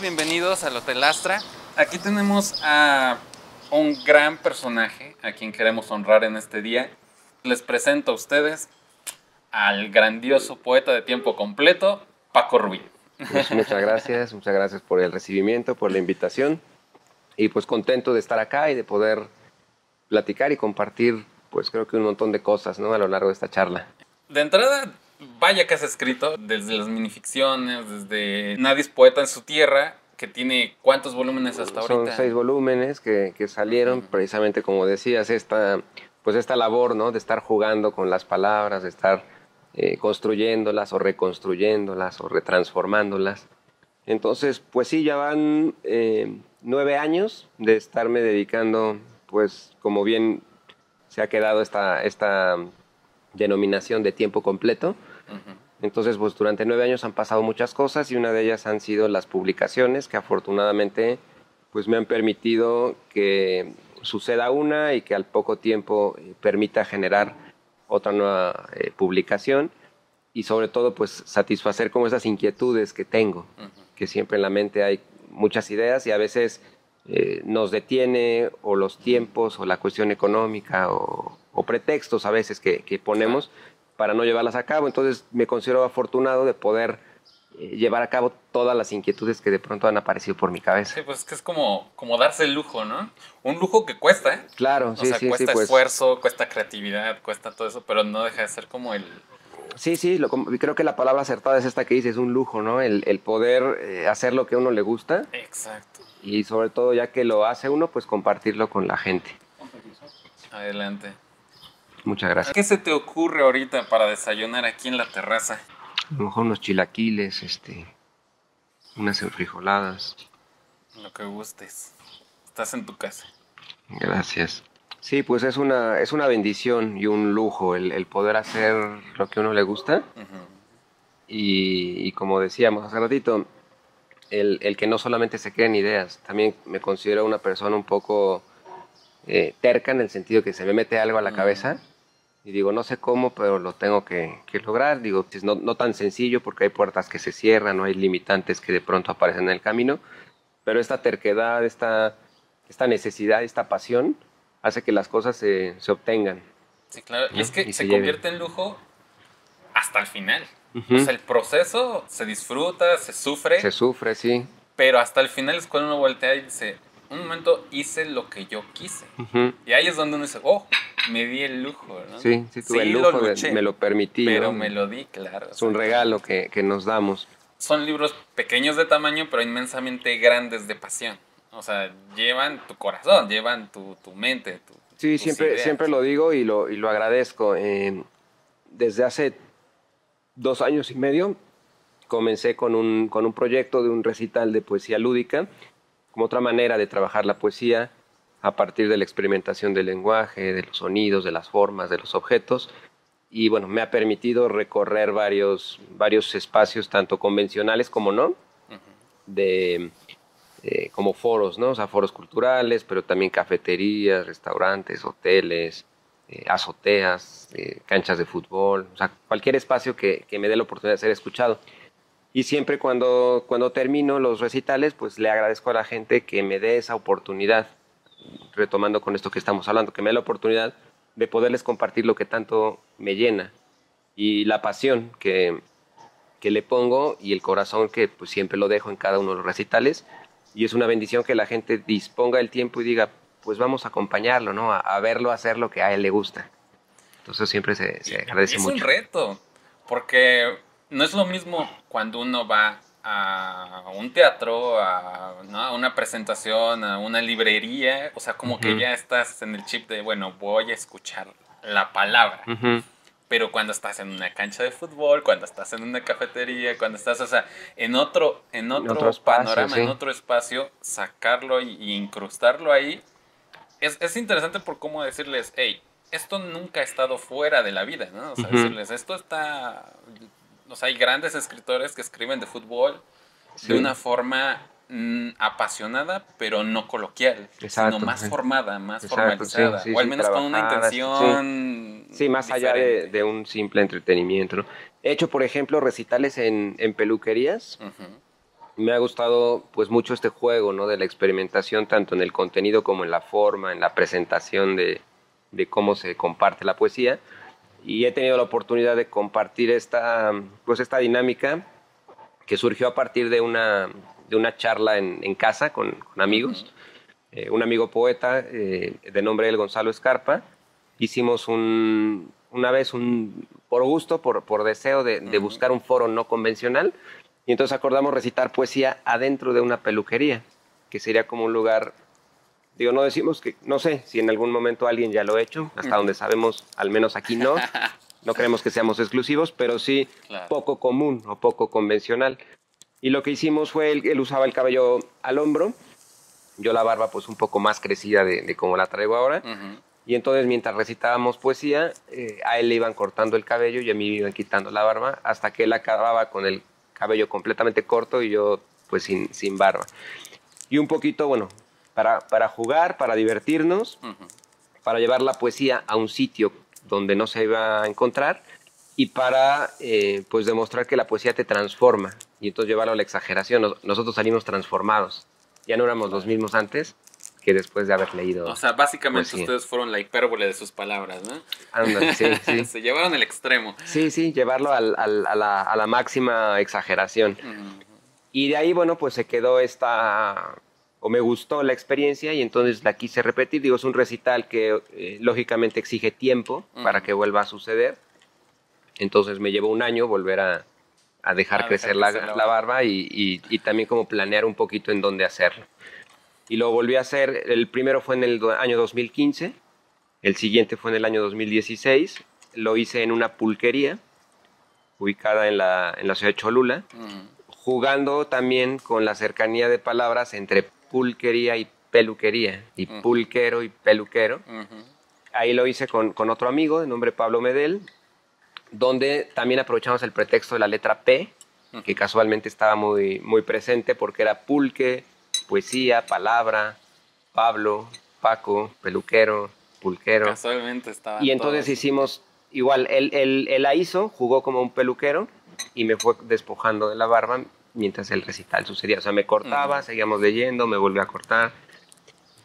bienvenidos al Hotel Astra. Aquí tenemos a un gran personaje a quien queremos honrar en este día. Les presento a ustedes al grandioso poeta de tiempo completo, Paco Rubio. Pues muchas gracias por el recibimiento, por la invitación y pues contento de estar acá y de poder platicar y compartir pues creo que un montón de cosas, ¿no? A lo largo de esta charla. De entrada, vaya que has escrito, desde las minificciones, desde Nadie es poeta en su tierra, que tiene ¿cuántos volúmenes hasta ahorita? Son 6 volúmenes que salieron precisamente como decías, esta labor, ¿no? De estar jugando con las palabras, de estar construyéndolas o reconstruyéndolas o retransformándolas. Entonces, pues sí, ya van 9 años de estarme dedicando, pues como bien se ha quedado esta denominación de tiempo completo. Entonces, pues durante 9 años han pasado muchas cosas y una de ellas han sido las publicaciones que afortunadamente pues me han permitido que suceda una y que al poco tiempo permita generar otra nueva publicación y sobre todo pues satisfacer como esas inquietudes que tengo, que siempre en la mente hay muchas ideas y a veces nos detiene o los tiempos o la cuestión económica o pretextos a veces que ponemos para no llevarlas a cabo. Entonces me considero afortunado de poder llevar a cabo todas las inquietudes que de pronto han aparecido por mi cabeza. Sí, pues es que es como darse el lujo, ¿no? Un lujo que cuesta, ¿eh? Claro, O sea, cuesta esfuerzo, cuesta creatividad, cuesta todo eso, pero no deja de ser como el... Sí, creo que la palabra acertada es esta que dices, es un lujo, ¿no? El poder hacer lo que a uno le gusta. Exacto. Y sobre todo, ya que lo hace uno, pues compartirlo con la gente. Adelante. Muchas gracias. ¿Qué se te ocurre ahorita para desayunar aquí en la terraza? A lo mejor unos chilaquiles, unas enfrijoladas. Lo que gustes. Estás en tu casa. Gracias. Sí, pues es una bendición y un lujo el poder hacer lo que a uno le gusta. Y como decíamos hace ratito, el que no solamente se queden ideas, también me considero una persona un poco terca en el sentido que se me mete algo a la cabeza y digo, no sé cómo, pero lo tengo que lograr. Digo, es no tan sencillo porque hay puertas que se cierran, no hay limitantes que de pronto aparecen en el camino, pero esta terquedad, esta necesidad, esta pasión hace que las cosas se obtengan. Sí, claro. Y es que Y se convierte en lujo hasta el final. O sea, el proceso se disfruta, se sufre. Se sufre, sí. Pero hasta el final es cuando uno voltea y dice, un momento hice lo que yo quise. Y ahí es donde uno dice, oh, me di el lujo, ¿no? Sí, tuve el lujo, luché, me lo permití. pero ¿no? me lo di, claro. Es un regalo que nos damos. Son libros pequeños de tamaño, pero inmensamente grandes de pasión. O sea, llevan tu corazón, llevan tu mente. Sí, siempre lo digo y lo agradezco. Desde hace 2 años y medio comencé con un proyecto de un recital de poesía lúdica, como otra manera de trabajar la poesía a partir de la experimentación del lenguaje, de los sonidos, de las formas, de los objetos. Y bueno, me ha permitido recorrer varios espacios, tanto convencionales como no, como foros, ¿no? O sea, foros culturales, pero también cafeterías, restaurantes, hoteles, azoteas, canchas de fútbol, o sea, cualquier espacio que me dé la oportunidad de ser escuchado. Y siempre cuando termino los recitales, pues le agradezco a la gente que me dé esa oportunidad, retomando con esto que estamos hablando, que me dé la oportunidad de poderles compartir lo que tanto me llena y la pasión que le pongo y el corazón que pues siempre lo dejo en cada uno de los recitales. Y es una bendición que la gente disponga el tiempo y diga, pues vamos a acompañarlo, ¿no? A verlo hacer lo que a él le gusta. Entonces siempre se agradece mucho. Es un reto, porque no es lo mismo cuando uno va a un teatro, a una presentación, a una librería, o sea, como que ya estás en el chip de, bueno, voy a escuchar la palabra. Pero cuando estás en una cancha de fútbol, cuando estás en una cafetería, cuando estás, o sea, en otro espacio, panorama, sí. en otro espacio, sacarlo y incrustarlo ahí, es interesante por cómo decirles, hey, esto nunca ha estado fuera de la vida, ¿no? O sea, decirles, esto está... O sea, hay grandes escritores que escriben de fútbol de una forma apasionada, pero no coloquial, sino más formada, más formalizada, o al menos con una intención. Sí, más allá de un simple entretenimiento, ¿no? He hecho, por ejemplo, recitales en peluquerías, Me ha gustado pues mucho este juego, ¿no? De la experimentación, tanto en el contenido como en la forma, en la presentación de cómo se comparte la poesía. Y he tenido la oportunidad de compartir pues esta dinámica que surgió a partir de una charla en casa con amigos. Un amigo poeta de nombre El Gonzalo Escarpa. Hicimos una vez por gusto, por deseo de buscar un foro no convencional, y entonces acordamos recitar poesía adentro de una peluquería, que sería como un lugar, digo, no decimos que, no sé si en algún momento alguien ya lo ha hecho, hasta donde sabemos, al menos aquí no, no creemos que seamos exclusivos, pero sí Claro. poco común o poco convencional. Y lo que hicimos fue, él usaba el cabello al hombro, yo la barba pues un poco más crecida de como la traigo ahora. Y entonces mientras recitábamos poesía, a él le iban cortando el cabello y a mí me iban quitando la barba, hasta que él acababa con el cabello completamente corto y yo pues sin barba. Y un poquito, bueno, para jugar, para divertirnos, para llevar la poesía a un sitio donde no se iba a encontrar, y para pues demostrar que la poesía te transforma, y entonces llevarlo a la exageración. Nosotros salimos transformados, ya no éramos los mismos antes que después de haber leído. O sea, básicamente poesía. ustedes fueron la hipérbole de sus palabras, ¿no? Anda, sí, sí. Se llevaron el extremo. Sí, sí, llevarlo a la máxima exageración. Y de ahí, bueno, pues se quedó o me gustó la experiencia y entonces la quise repetir. Digo, es un recital que lógicamente exige tiempo para que vuelva a suceder. Entonces me llevó un año volver a dejar crecer la barba y también como planear un poquito en dónde hacerlo. Y lo volví a hacer, el primero fue en el año 2015, el siguiente fue en el año 2016, lo hice en una pulquería ubicada en la ciudad de Cholula, jugando también con la cercanía de palabras entre pulquería y peluquería, y pulquero y peluquero. Ahí lo hice con otro amigo de nombre Pablo Medel, donde también aprovechamos el pretexto de la letra P, que casualmente estaba muy, muy presente porque era pulque, poesía, palabra, Pablo, Paco, peluquero, pulquero. Casualmente estaban Y entonces todos. hicimos, igual, él la hizo, jugó como un peluquero y me fue despojando de la barba mientras el recital sucedía. O sea, me cortaba, seguíamos leyendo, me volví a cortar.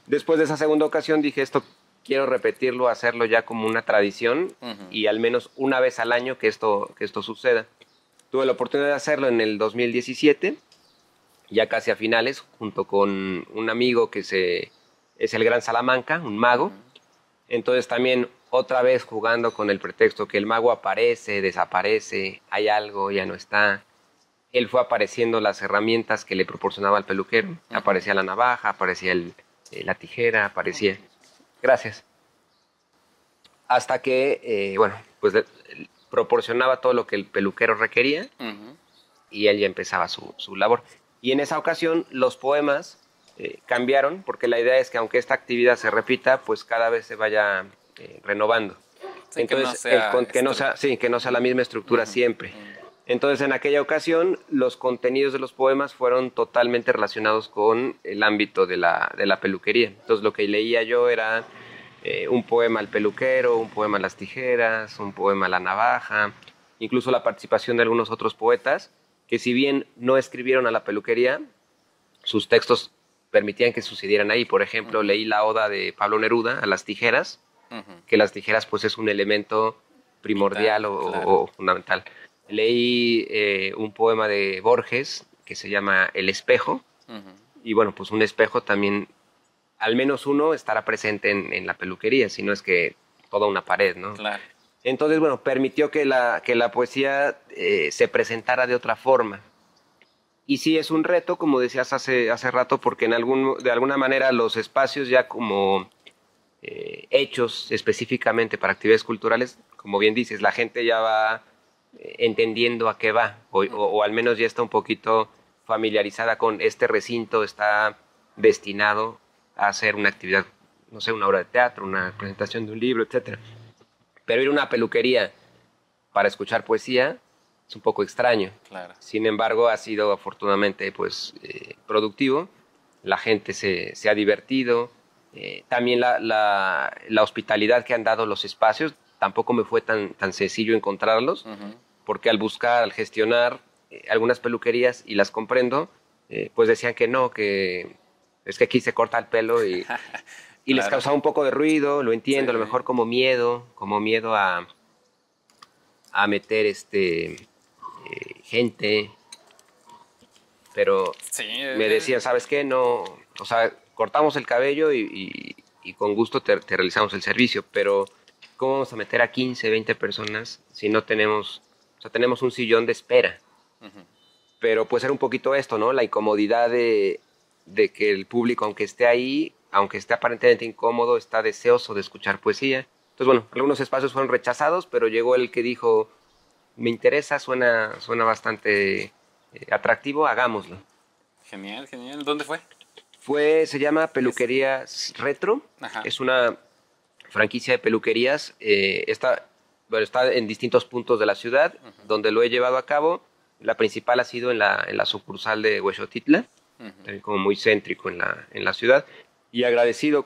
Después de esa segunda ocasión dije, esto quiero repetirlo, hacerlo ya como una tradición y al menos una vez al año que esto suceda. Tuve la oportunidad de hacerlo en el 2017, ya casi a finales, junto con un amigo que es el Gran Salamanca, un mago. Entonces también otra vez jugando con el pretexto que el mago aparece, desaparece, hay algo, ya no está. Él fue apareciendo las herramientas que le proporcionaba el peluquero. Aparecía la navaja, aparecía la tijera, aparecía... Gracias. Hasta que, bueno, pues proporcionaba todo lo que el peluquero requería y él ya empezaba su labor. Y en esa ocasión los poemas cambiaron porque la idea es que aunque esta actividad se repita, pues cada vez se vaya renovando. Sí, entonces, que no sea la misma estructura siempre. Entonces, en aquella ocasión, los contenidos de los poemas fueron totalmente relacionados con el ámbito de la peluquería. Entonces, lo que leía yo era un poema al peluquero, un poema a las tijeras, un poema a la navaja, incluso la participación de algunos otros poetas que, si bien no escribieron a la peluquería, sus textos permitían que sucedieran ahí. Por ejemplo, leí la oda de Pablo Neruda a las tijeras, que las tijeras pues es un elemento primordial o fundamental. Leí un poema de Borges que se llama El espejo, y bueno, pues un espejo también, al menos uno estará presente en la peluquería, si no es que toda una pared, ¿no? Claro. Entonces, bueno, permitió que la poesía se presentara de otra forma. Y sí es un reto, como decías hace rato, porque de alguna manera los espacios ya como hechos específicamente para actividades culturales, como bien dices, la gente ya va entendiendo a qué va, o al menos ya está un poquito familiarizada con este recinto, está destinado a hacer una actividad, no sé, una obra de teatro, una presentación de un libro, etc. Pero ir a una peluquería para escuchar poesía es un poco extraño. Claro. Sin embargo, ha sido afortunadamente pues, productivo, la gente se ha divertido, también la hospitalidad que han dado los espacios, tampoco me fue tan sencillo encontrarlos, porque al buscar, al gestionar algunas peluquerías, y las comprendo, pues decían que no, que es que aquí se corta el pelo y les Claro. causaba un poco de ruido, lo entiendo, a lo Sí. mejor como miedo a meter gente, pero Sí, me decían, ¿sabes qué? No, o sea, cortamos el cabello y con gusto te realizamos el servicio, pero ¿cómo vamos a meter a 15, 20 personas si no tenemos, o sea, tenemos un sillón de espera? ujú, Pero pues era un poquito esto, ¿no? La incomodidad de que el público, aunque esté ahí, aunque esté aparentemente incómodo, está deseoso de escuchar poesía. Entonces, bueno, algunos espacios fueron rechazados, pero llegó el que dijo, me interesa, suena bastante atractivo, hagámoslo. genial, genial. ¿Dónde fue? Se llama Es- Peluquerías Retro, Ajá. es una franquicia de peluquerías, bueno, está en distintos puntos de la ciudad, Ujú, donde lo he llevado a cabo. La principal ha sido en la sucursal de Huexotitla, ujú. también como muy céntrico en la ciudad. Y agradecido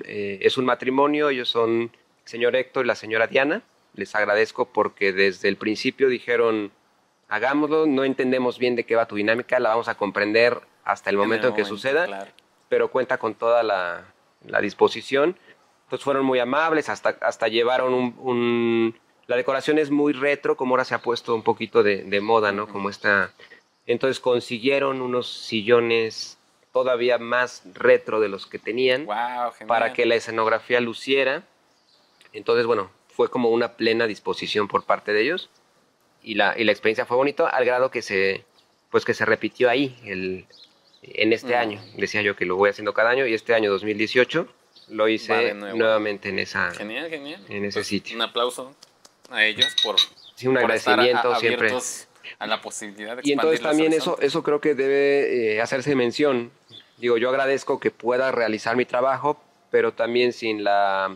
es un matrimonio, ellos son el señor Héctor y la señora Diana. Les agradezco porque desde el principio dijeron, hagámoslo, no entendemos bien de qué va tu dinámica, la vamos a comprender hasta el En el momento en que momento, suceda, claro. pero cuenta con toda la disposición. Entonces fueron muy amables, hasta llevaron la decoración es muy retro, como ahora se ha puesto un poquito de moda, ¿no? Ujú. Como esta. Entonces consiguieron unos sillones todavía más retro de los que tenían Wow, para genial. que la escenografía luciera. Entonces, bueno, fue como una plena disposición por parte de ellos y la experiencia fue bonita al grado pues que se repitió ahí en este Mm, año. Decía yo que lo voy haciendo cada año y este año 2018 lo Va de hice nuevo. nuevamente Genial, genial. en ese Pues sitio. un aplauso a ellos Sí, un por estar agradecimiento siempre. abiertos a la posibilidad de Y entonces expandir los también eso, horizontes. eso creo que debe hacerse mención. Digo, yo agradezco que pueda realizar mi trabajo, pero también sin la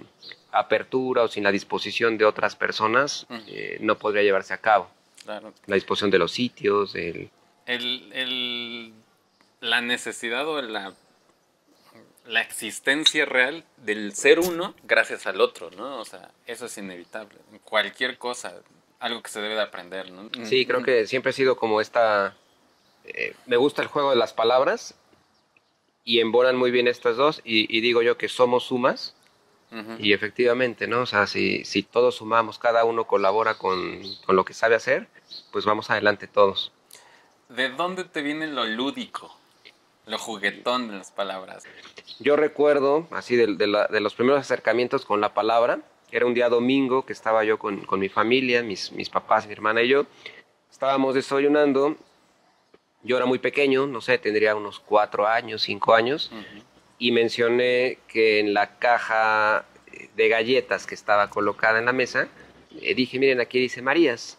apertura o sin la disposición de otras personas Mm, no podría llevarse a cabo. claro. La disposición de los sitios, El, el, la necesidad o la existencia real del ser uno gracias al otro, ¿no? O sea, eso es inevitable. Cualquier cosa, algo que se debe de aprender, ¿no? Sí, creo que siempre he sido como me gusta el juego de las palabras y embonan muy bien estas dos y digo yo que somos sumas Ujú. y efectivamente, ¿no? O sea, si todos sumamos, cada uno colabora con lo que sabe hacer, pues vamos adelante todos. ¿De dónde te viene lo lúdico, lo juguetón de las palabras? Yo recuerdo, así de los primeros acercamientos con la palabra, era un día domingo que estaba yo con mi familia, mis papás, mi hermana y yo, estábamos desayunando. Yo era muy pequeño, no sé, tendría unos 4 años, 5 años, Ujú. y mencioné que en la caja de galletas que estaba colocada en la mesa, dije, miren, aquí dice Marías.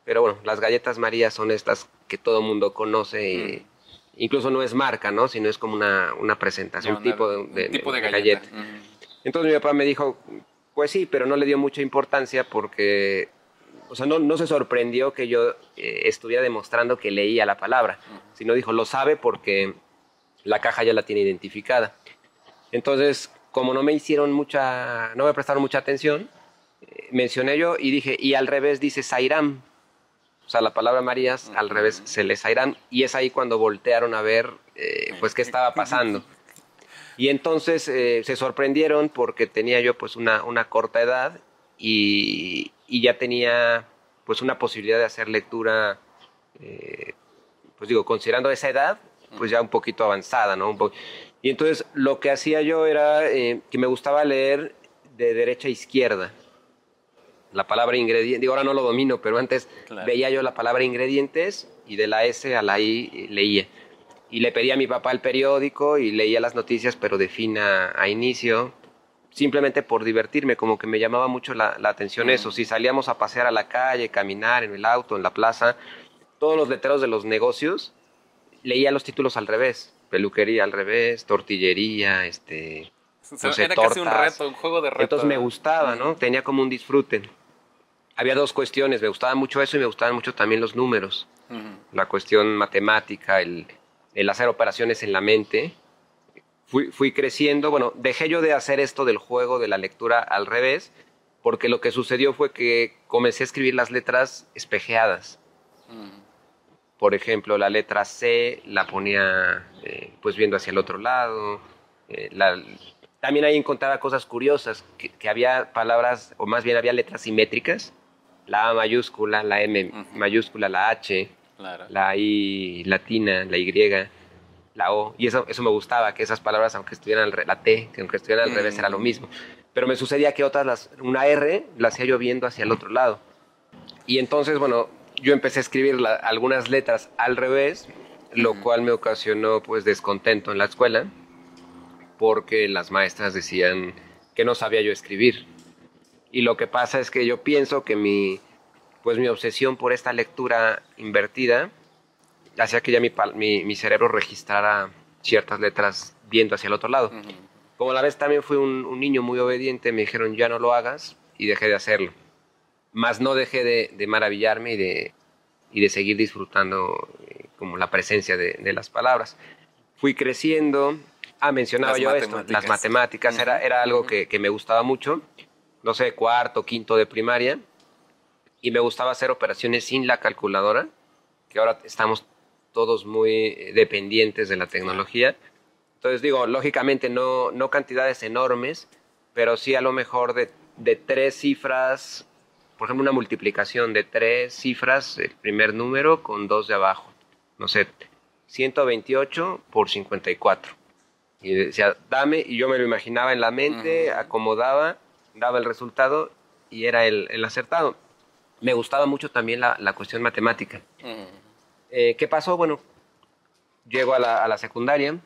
Pero bueno, las galletas Marías son estas que todo el mundo conoce, Mm, incluso no es marca, ¿no? Sino es como una presentación, ya, un tipo un de, tipo de de galleta. galleta. Ujú. Entonces mi papá me dijo, pues sí, pero no le dio mucha importancia porque, o sea, no se sorprendió que yo estuviera demostrando que leía la palabra, sino dijo, lo sabe porque la caja ya la tiene identificada. Entonces, como no me prestaron mucha atención, mencioné yo y dije, y al revés dice Sairam. O sea, la palabra Marías al revés Ujú. se le Sairam. Y es ahí cuando voltearon a ver, pues, qué estaba pasando. Y entonces se sorprendieron porque tenía yo, pues, una corta edad y ya tenía, pues, una posibilidad de hacer lectura, eh, pues digo, considerando esa edad, pues ya un poquito avanzada, ¿no? Y entonces lo que hacía yo era que me gustaba leer de derecha a izquierda. La palabra ingrediente, digo, ahora no lo domino, pero antes Claro. veía yo la palabra ingredientes y de la S a la I leía. Y le pedía a mi papá el periódico y leía las noticias, pero de fin a inicio, simplemente por divertirme, como que me llamaba mucho la atención eso. Mm, Si salíamos a pasear a la calle, caminar en el auto, en la plaza, todos los letreros de los negocios, leía los títulos al revés. Peluquería al revés, tortillería, no sé, Era casi un tortas. reto, un juego de Entonces me reto. gustaba, Ujú. ¿no? Tenía como un disfrute. Había dos cuestiones, me gustaba mucho eso y me gustaban mucho también los números. Ujú. La cuestión matemática, el hacer operaciones en la mente. Fui creciendo, bueno, dejé yo de hacer esto del juego de la lectura al revés, porque lo que sucedió fue que comencé a escribir las letras espejeadas. Mm. por ejemplo, la letra C la ponía pues viendo hacia el otro lado. También ahí encontraba cosas curiosas, que había palabras, o más bien había letras simétricas. La A mayúscula, la M mayúscula, la H, Claro. la I latina, la Y, la O. Y eso me gustaba, que esas palabras, aunque estuvieran la T, que aunque estuvieran al revés, era lo mismo. Pero me sucedía que una R la hacía yo viendo hacia el otro lado. Y entonces, bueno, yo empecé a escribir algunas letras al revés, lo cual me ocasionó pues descontento en la escuela, porque las maestras decían que no sabía yo escribir. Y lo que pasa es que yo pienso que mi obsesión por esta lectura invertida hacía que ya mi cerebro registrara ciertas letras viendo hacia el otro lado. Como a la vez también fui un niño muy obediente, me dijeron ya no lo hagas, y dejé de hacerlo. Más no dejé de maravillarme y de seguir disfrutando como la presencia de las palabras. Fui creciendo. Mencionaba yo esto, las matemáticas. Era algo que me gustaba mucho. No sé, cuarto, quinto de primaria. Y me gustaba hacer operaciones sin la calculadora, que ahora estamos todos muy dependientes de la tecnología. Entonces digo, lógicamente no cantidades enormes, pero sí a lo mejor de 3 cifras. Por ejemplo, una multiplicación de 3 cifras, el primer número con 2 de abajo. No sé, 128 por 54. Y decía, dame, y yo me lo imaginaba en la mente, acomodaba, daba el resultado y era el acertado. Me gustaba mucho también la cuestión matemática. ¿Qué pasó? Bueno, llego a la secundaria,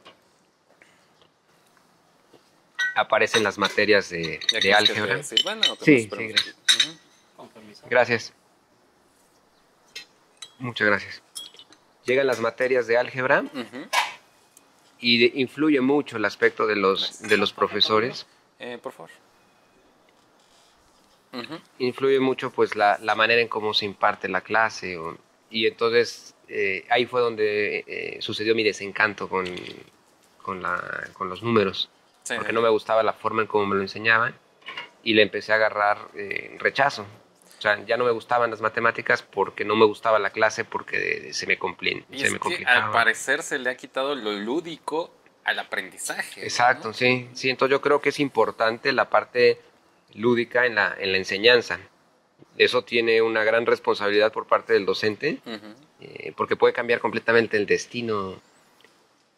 aparecen las materias de álgebra. Sí, gracias. Gracias. Muchas gracias. Llegan las materias de álgebra y influye mucho el aspecto de los profesores. Por favor. Influye mucho pues la manera en cómo se imparte la clase. Y entonces ahí fue donde sucedió mi desencanto con los números. Sí, porque no me gustaba la forma en cómo me lo enseñaban y le empecé a agarrar rechazo. O sea, ya no me gustaban las matemáticas porque no me gustaba la clase, porque se me complicaba. Al parecer se le ha quitado lo lúdico al aprendizaje. Exacto, ¿no? Sí. Entonces yo creo que es importante la parte lúdica en la enseñanza. Eso tiene una gran responsabilidad por parte del docente, porque puede cambiar completamente el destino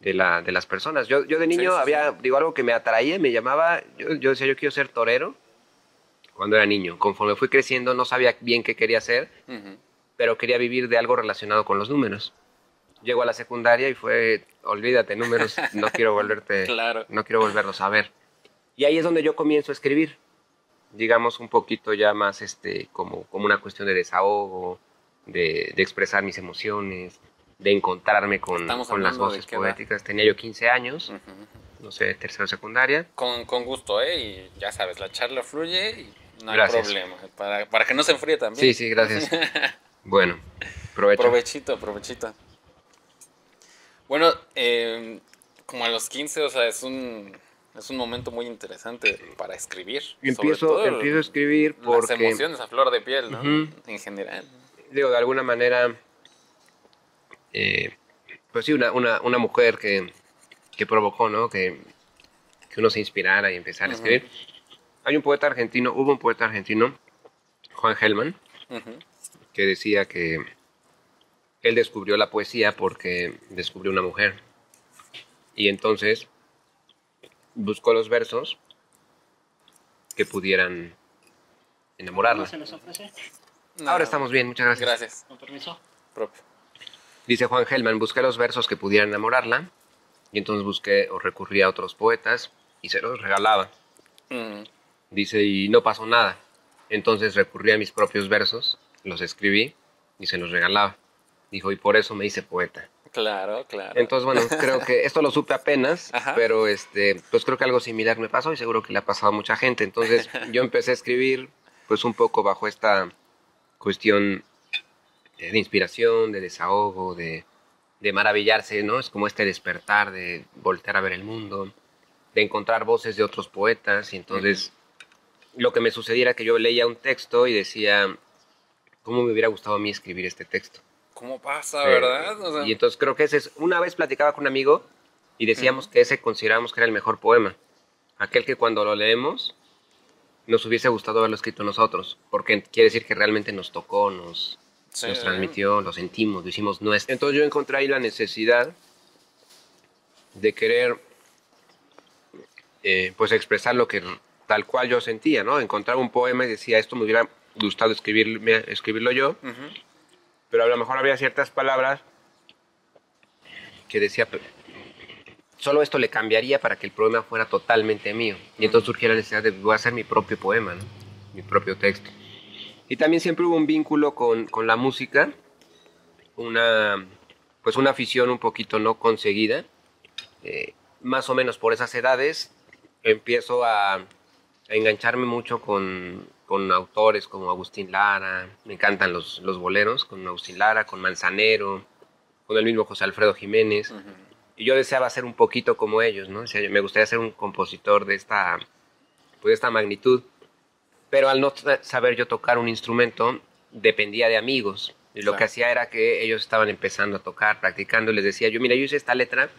de las personas. Yo de niño algo que me atraía, me llamaba, yo decía, yo quiero ser torero. Cuando era niño, conforme fui creciendo no sabía bien qué quería hacer, pero quería vivir de algo relacionado con los números. Llego a la secundaria y fue, olvídate, números, no quiero volverlos a ver. Y ahí es donde yo comienzo a escribir, digamos un poquito ya más como una cuestión de desahogo, de expresar mis emociones, de encontrarme con las voces poéticas. Tenía yo 15 años, no sé, tercero de secundaria. Con gusto, y ya sabes, la charla fluye y no hay problema. Para que no se enfríe también. Sí, gracias. Bueno, provechito. Bueno, como a los 15, o sea, es un momento muy interesante para escribir. Empiezo a escribir porque... Las emociones a flor de piel, ¿no? En general. Digo, de alguna manera, pues sí, una mujer que provocó, ¿no? Que uno se inspirara y empezara a escribir. Hubo un poeta argentino, Juan Gelman, que decía que él descubrió la poesía porque descubrió una mujer. Y entonces buscó los versos que pudieran enamorarla. ¿Cómo se les ofrece? No. Ahora estamos bien, muchas gracias. Gracias. Con permiso. Propio. Dice Juan Gelman, busqué los versos que pudieran enamorarla y entonces recurrí a otros poetas y se los regalaba. Dice, y no pasó nada. Entonces recurrí a mis propios versos, los escribí y se los regalaba. Dijo, y por eso me hice poeta. Claro. Entonces, bueno, creo que esto lo supe apenas, pero pues creo que algo similar me pasó y seguro que le ha pasado a mucha gente. Entonces yo empecé a escribir pues un poco bajo esta cuestión de inspiración, de desahogo, de maravillarse, ¿no? Es como este despertar, de voltear a ver el mundo, de encontrar voces de otros poetas. Y entonces lo que me sucedía era que yo leía un texto y decía, ¿cómo me hubiera gustado a mí escribir este texto? ¿Cómo pasa, verdad? O sea, y entonces creo que ese es... Una vez platicaba con un amigo y decíamos que ese considerábamos que era el mejor poema. Aquel que cuando lo leemos nos hubiese gustado haberlo escrito nosotros, porque quiere decir que realmente nos tocó, nos transmitió, lo sentimos, lo hicimos nuestro. Entonces yo encontré ahí la necesidad de querer pues expresar lo que tal cual yo sentía, ¿no? Encontraba un poema y decía, esto me hubiera gustado escribirlo yo, pero a lo mejor había ciertas palabras que decía, solo esto le cambiaría para que el poema fuera totalmente mío. Y entonces surgió la necesidad de, voy a hacer mi propio poema, ¿no? Mi propio texto. Y también siempre hubo un vínculo con la música, pues una afición un poquito no conseguida. Más o menos por esas edades empiezo a engancharme mucho con autores como Agustín Lara, me encantan los boleros, con Agustín Lara, con Manzanero, con el mismo José Alfredo Jiménez. Y yo deseaba ser un poquito como ellos, ¿no? O sea, me gustaría ser un compositor de esta magnitud. Pero al no saber yo tocar un instrumento, dependía de amigos. Y lo que hacía era que ellos estaban empezando a tocar, practicando, y les decía yo, mira, yo hice esta letra,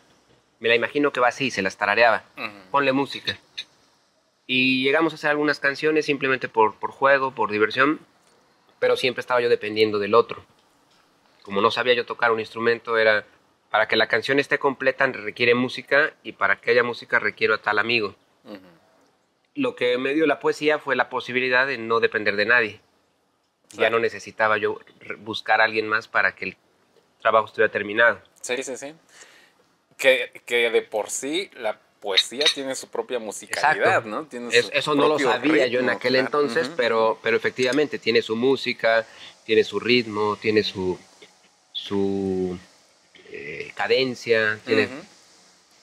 me la imagino que va así, se las tarareaba. Ponle música. Y llegamos a hacer algunas canciones simplemente por juego, por diversión, pero siempre estaba yo dependiendo del otro. Como no sabía yo tocar un instrumento, era para que la canción esté completa requiere música y para que haya música requiero a tal amigo. Lo que me dio la poesía fue la posibilidad de no depender de nadie. Ya no necesitaba yo buscar a alguien más para que el trabajo estuviera terminado. Sí, sí, sí. Que de por sí la poesía tiene su propia musicalidad, exacto, ¿no? Tiene su eso no lo sabía yo en aquel entonces, pero efectivamente tiene su música, tiene su ritmo, tiene su cadencia. Tiene...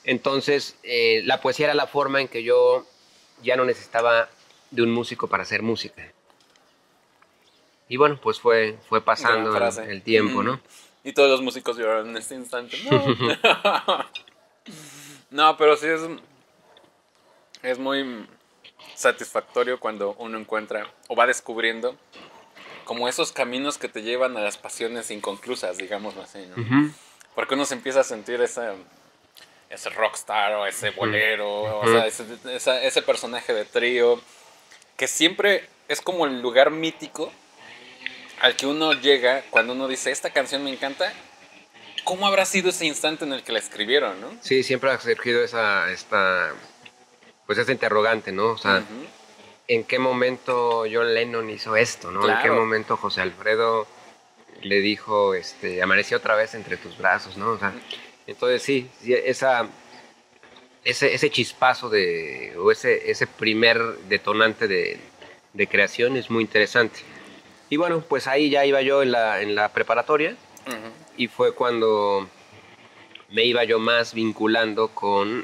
Entonces, la poesía era la forma en que yo ya no necesitaba de un músico para hacer música. Y bueno, pues fue pasando el tiempo, ¿no? Y todos los músicos lloraron en este instante. No, no, pero sí es muy satisfactorio cuando uno encuentra o va descubriendo como esos caminos que te llevan a las pasiones inconclusas, digámoslo así, ¿no? Porque uno se empieza a sentir ese rockstar o ese bolero, o sea, ese personaje de trío, que siempre es como el lugar mítico al que uno llega cuando uno dice, esta canción me encanta. ¿Cómo habrá sido ese instante en el que la escribieron, no? Sí, siempre ha surgido esta interrogante, ¿no? O sea, ¿en qué momento John Lennon hizo esto, no? Claro. ¿En qué momento José Alfredo le dijo, amaneció otra vez entre tus brazos, ¿no? O sea, entonces sí, ese chispazo o ese primer detonante de creación es muy interesante. Y bueno, pues ahí ya iba yo en la preparatoria y fue cuando me iba yo más vinculando con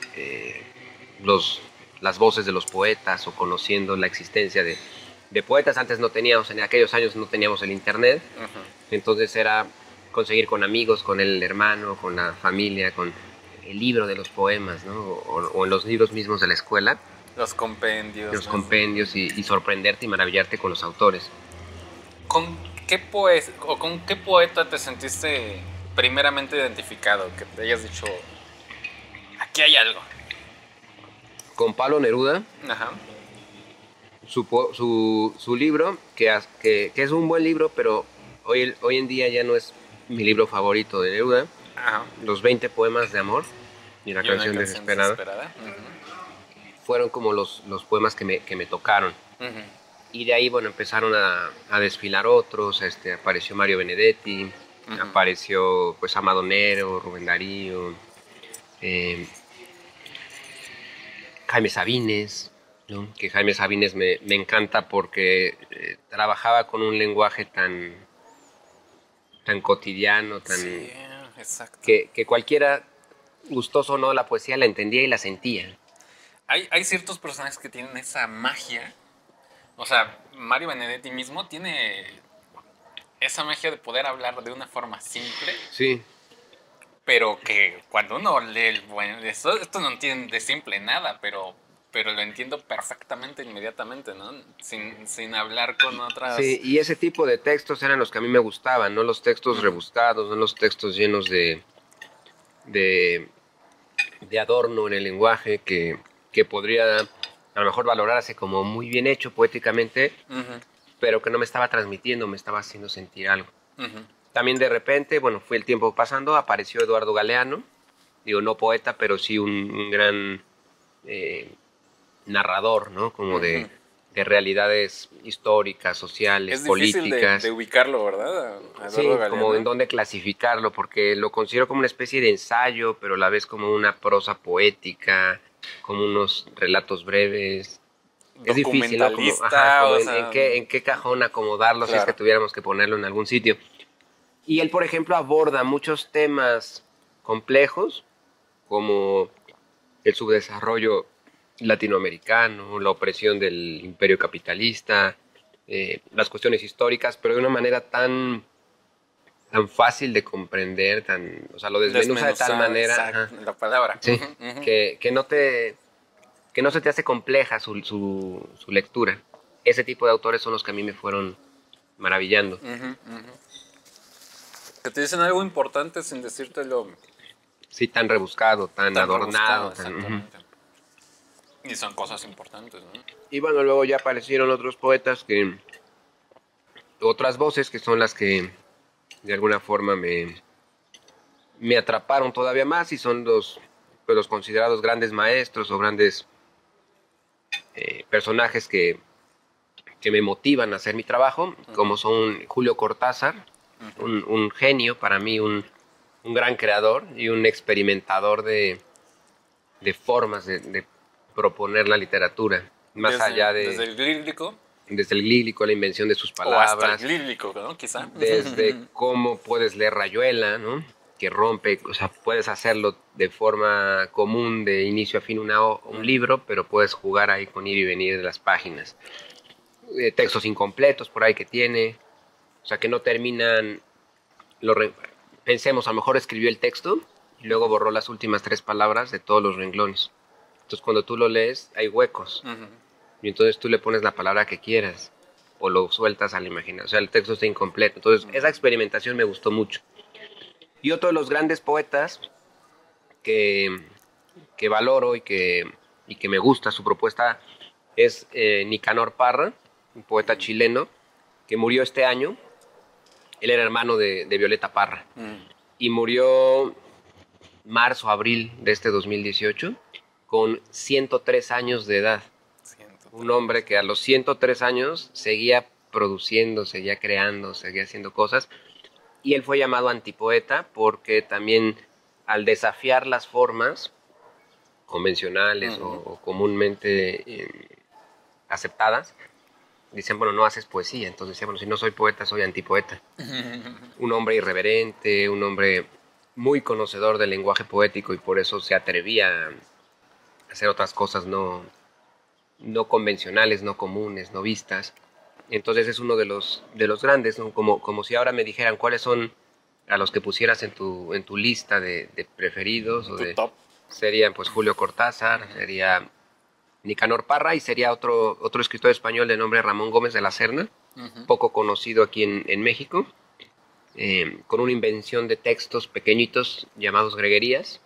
las voces de los poetas o conociendo la existencia de poetas. Antes no teníamos, en aquellos años no teníamos el internet, entonces era conseguir con amigos, con el hermano, con la familia, con el libro de los poemas, ¿no? O en los libros mismos de la escuela. Los compendios. Los compendios y sorprenderte y maravillarte con los autores. ¿Con qué poeta te sentiste primeramente identificado? Que te hayas dicho, aquí hay algo. Con Pablo Neruda. Ajá. Su libro, que es un buen libro, pero hoy en día ya no es mi libro favorito de Neruda. Ajá. Los 20 poemas de amor y la canción desesperada. Fueron como los poemas que me tocaron. Y de ahí, bueno, empezaron a desfilar otros. Apareció Mario Benedetti, apareció pues Amado Nervo, Rubén Darío, Jaime Sabines, ¿no? Que Jaime Sabines me encanta porque trabajaba con un lenguaje tan cotidiano, sí, exacto. Que cualquiera gustoso o no de la poesía la entendía y la sentía. Hay ciertos personajes que tienen esa magia. O sea, Mario Benedetti mismo tiene esa magia de poder hablar de una forma simple. Sí. Pero que cuando uno lee esto no tiene de simple nada, pero pero lo entiendo perfectamente inmediatamente, ¿no? Sin hablar con otras... Sí, y ese tipo de textos eran los que a mí me gustaban, no los textos rebuscados, no los textos llenos de, de adorno en el lenguaje que podría a lo mejor valorarse como muy bien hecho poéticamente, pero que no me estaba transmitiendo, me estaba haciendo sentir algo. También de repente, bueno, fue el tiempo pasando, apareció Eduardo Galeano, digo, no poeta, pero sí un gran narrador, ¿no? Como de realidades históricas, sociales, Es difícil políticas. de ubicarlo, ¿verdad? A Sí, Eduardo como en Galeano. dónde clasificarlo, porque lo considero como una especie de ensayo, pero a la vez como una prosa poética, como unos relatos breves. Es difícil, ¿no? Como, ajá, Documentalista, como o en sea... qué cajón acomodarlo si es que Claro. tuviéramos que ponerlo en algún sitio. Y él, por ejemplo, aborda muchos temas complejos, como el subdesarrollo latinoamericano, la opresión del imperio capitalista, las cuestiones históricas, pero de una manera tan fácil de comprender, o sea, lo desmenuza de tal Desmenuzado, manera, exacto, ajá, la palabra. sí, que no se te hace compleja su lectura. Ese tipo de autores son los que a mí me fueron maravillando. Que te dicen algo importante sin decírtelo Sí, tan rebuscado, tan tan rebuscado, adornado, tan... exactamente. Y son cosas importantes, ¿no? Y bueno, luego ya aparecieron otros poetas otras voces que son las que de alguna forma me atraparon todavía más y son pues, los considerados grandes maestros o grandes personajes que me motivan a hacer mi trabajo, como son Julio Cortázar, un genio para mí, un gran creador y un experimentador de formas de proponer la literatura, más allá Desde el lírico desde el lírico, la invención de sus o hasta el palabras, lírico, ¿no? Quizá. desde cómo puedes leer Rayuela, ¿no? Que rompe, o sea, puedes hacerlo de forma común, de inicio a fin, un libro, pero puedes jugar ahí con ir y venir de las páginas. Textos incompletos por ahí que tiene, o sea, que no terminan, lo pensemos, a lo mejor escribió el texto y luego borró las últimas 3 palabras de todos los renglones. Entonces, cuando tú lo lees, hay huecos. Y entonces tú le pones la palabra que quieras o lo sueltas a la imaginación. O sea, el texto está incompleto. Entonces, esa experimentación me gustó mucho. Y otro de los grandes poetas que, que valoro y que me gusta su propuesta es Nicanor Parra, un poeta chileno que murió este año. Él era hermano de Violeta Parra. Y murió marzo, abril de este 2018 con 103 años de edad. Un hombre que a los 103 años seguía produciendo, seguía creando, seguía haciendo cosas. Y él fue llamado antipoeta porque también al desafiar las formas convencionales o comúnmente aceptadas, dicen, bueno, no haces poesía. Entonces decía, bueno, si no soy poeta, soy antipoeta. Un hombre irreverente, un hombre muy conocedor del lenguaje poético y por eso se atrevía a hacer otras cosas no convencionales, no comunes, no vistas. Entonces es uno de los grandes, ¿no? Como si ahora me dijeran cuáles son a los que pusieras en tu lista de preferidos. Tu top. Serían pues Julio Cortázar, sería Nicanor Parra y sería otro escritor español de nombre Ramón Gómez de la Serna, poco conocido aquí en México, con una invención de textos pequeñitos llamados greguerías,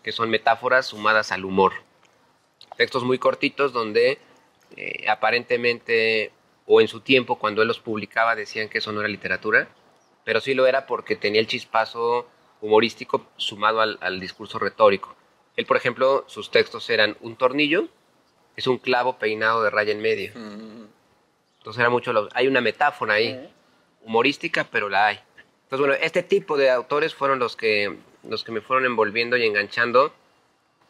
que son metáforas sumadas al humor. Textos muy cortitos donde aparentemente o en su tiempo cuando él los publicaba decían que eso no era literatura, pero sí lo era porque tenía el chispazo humorístico sumado al discurso retórico. Él, por ejemplo, sus textos eran un tornillo, es un clavo peinado de raya en medio. Entonces era hay una metáfora ahí, humorística, pero la hay. Entonces, bueno, este tipo de autores fueron los que me fueron envolviendo y enganchando.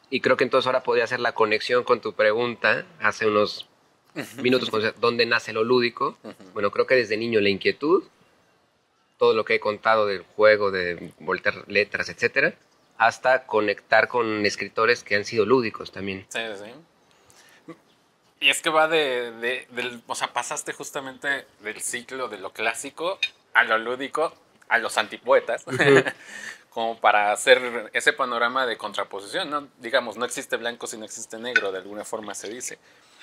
Y creo que entonces ahora podría hacer la conexión con tu pregunta hace unos minutos, ¿dónde nace lo lúdico? Bueno, creo que desde niño la inquietud, todo lo que he contado del juego, de voltear letras, etcétera, hasta conectar con escritores que han sido lúdicos también. Sí, sí. Y es que va o sea, pasaste justamente del ciclo de lo clásico a lo lúdico, a los antipoetas, como para hacer ese panorama de contraposición, ¿no? Digamos, no existe blanco si no existe negro, de alguna forma se dice.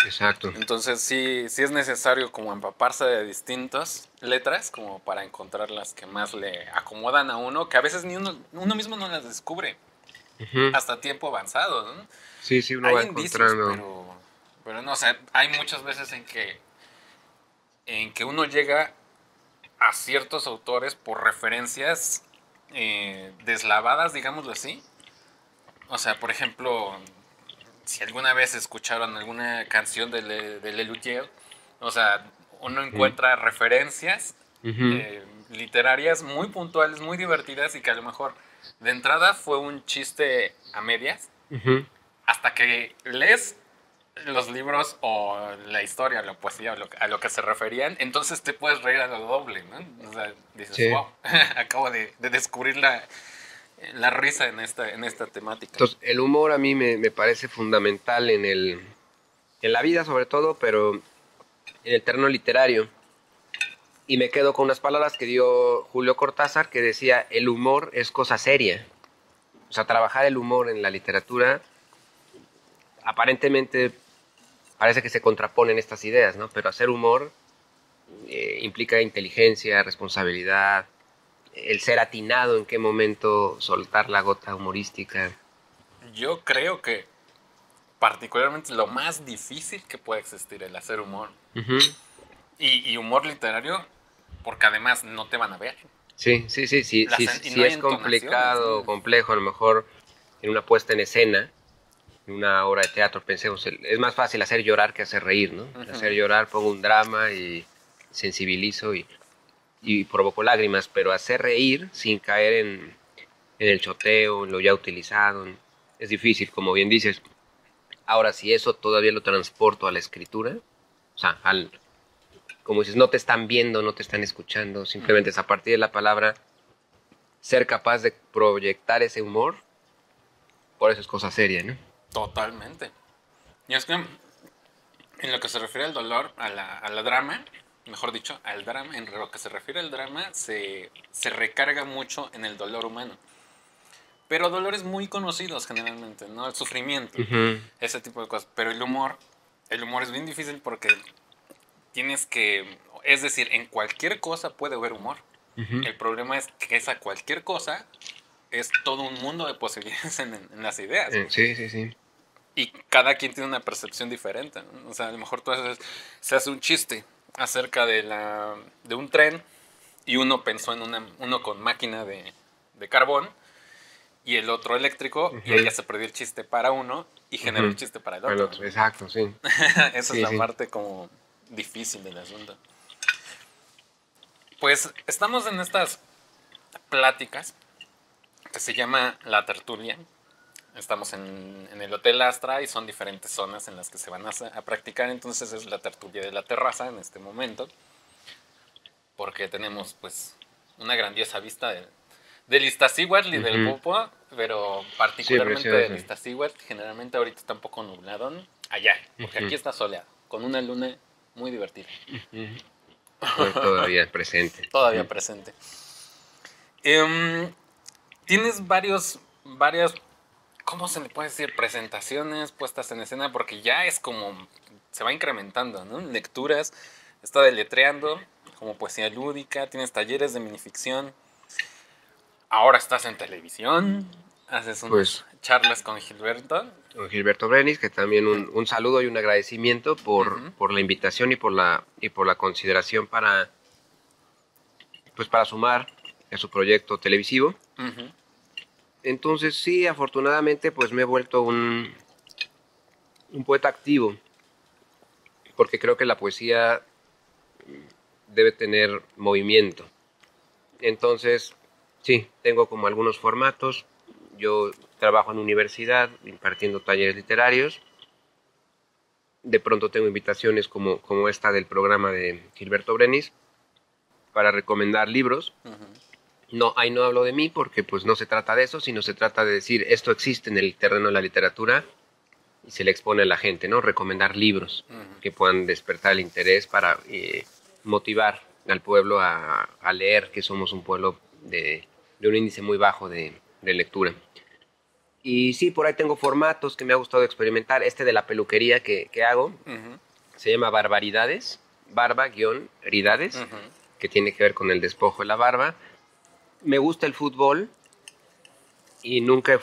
Exacto. Entonces sí es necesario como empaparse de distintas letras como para encontrar las que más le acomodan a uno, que a veces ni uno mismo no las descubre hasta tiempo avanzado, ¿no? Sí, sí, uno Hay va indicios, encontrando. pero no, o sea, hay muchas veces en que uno llega a ciertos autores por referencias deslavadas, digámoslo así. O sea, por ejemplo, si alguna vez escucharon alguna canción de Lelutier, o sea, uno encuentra referencias literarias muy puntuales, muy divertidas y que a lo mejor de entrada fue un chiste a medias, hasta que lees los libros o la historia, la poesía, a lo que se referían, entonces te puedes reír a lo doble, ¿no? O sea, dices, Sí. wow, acabo de descubrir la risa en esta temática. Entonces, el humor a mí me parece fundamental en la vida sobre todo, pero en el terreno literario. Y me quedo con unas palabras que dio Julio Cortázar, que decía, el humor es cosa seria. O sea, trabajar el humor en la literatura, aparentemente parece que se contraponen estas ideas, ¿no? Pero hacer humor implica inteligencia, responsabilidad, el ser atinado en qué momento soltar la gota humorística. Yo creo que particularmente lo más difícil que puede existir el hacer humor. Y humor literario, porque además no te van a ver. Sí, sí, sí, sí, sí, Y sí no hay es entonaciones, complicado, ¿no? complejo, a lo mejor en una puesta en escena, en una obra de teatro, pensemos, es más fácil hacer llorar que hacer reír, ¿no? Hacer llorar, pongo un drama y sensibilizo y provoco lágrimas, pero hacer reír sin caer en el choteo, en lo ya utilizado, es difícil, como bien dices. Ahora, si eso todavía lo transporto a la escritura, o sea, como dices, no te están viendo, no te están escuchando, simplemente es a partir de la palabra ser capaz de proyectar ese humor, por eso es cosa seria, ¿no? Totalmente. Y es que en lo que se refiere al dolor, a la drama, mejor dicho, al drama, en lo que se refiere al drama, se recarga mucho en el dolor humano. Pero dolores muy conocidos generalmente, ¿no? El sufrimiento, ese tipo de cosas. Pero el humor es bien difícil porque tienes que, es decir, en cualquier cosa puede haber humor. El problema es que esa cualquier cosa es todo un mundo de posibilidades en las ideas. Sí, sí, sí. Y cada quien tiene una percepción diferente, ¿no? O sea, a lo mejor se hace un chiste acerca de un tren y uno pensó en uno con máquina de carbón y el otro eléctrico, y ahí ya se perdió el chiste para uno y generó el chiste para el Para el otro, otro, ¿no? exacto, sí. Esa es Sí, la sí. parte como difícil del asunto. Pues estamos en estas pláticas que se llama La Tertulia. Estamos en el Hotel Astra y son diferentes zonas en las que se van a practicar. Entonces es la tertulia de la terraza en este momento. Porque tenemos pues una grandiosa vista del Iztaccíhuatl y del Popo. Pero Sí, particularmente del precioso. Iztaccíhuatl. Generalmente ahorita está un poco nublado, ¿no? Allá. Porque aquí está soleado. Con una luna muy divertida. Todavía presente. Todavía presente. Tienes varias, ¿cómo se le puede decir? Presentaciones puestas en escena, porque ya es como, se va incrementando, ¿no? Lecturas, está deletreando, como poesía lúdica, tienes talleres de minificción, ahora estás en televisión, haces unas Pues charlas con Gilberto. don Gilberto Brenis, que también un saludo y un agradecimiento por la invitación y por la consideración pues para sumar a su proyecto televisivo. Entonces sí, afortunadamente pues me he vuelto un poeta activo, porque creo que la poesía debe tener movimiento. Entonces, sí, tengo como algunos formatos. Yo trabajo en universidad impartiendo talleres literarios. De pronto tengo invitaciones como esta del programa de Gilberto Brenis para recomendar libros. No, ahí no hablo de mí porque pues no se trata de eso, sino se trata de decir esto existe en el terreno de la literatura y se le expone a la gente, ¿no? Recomendar libros que puedan despertar el interés para motivar al pueblo a leer, que somos un pueblo de un índice muy bajo de de lectura. Y sí, por ahí tengo formatos que me ha gustado experimentar. Este de la peluquería que hago se llama Barbaridades, barba-ridades, que tiene que ver con el despojo de la barba. Me gusta el fútbol y nunca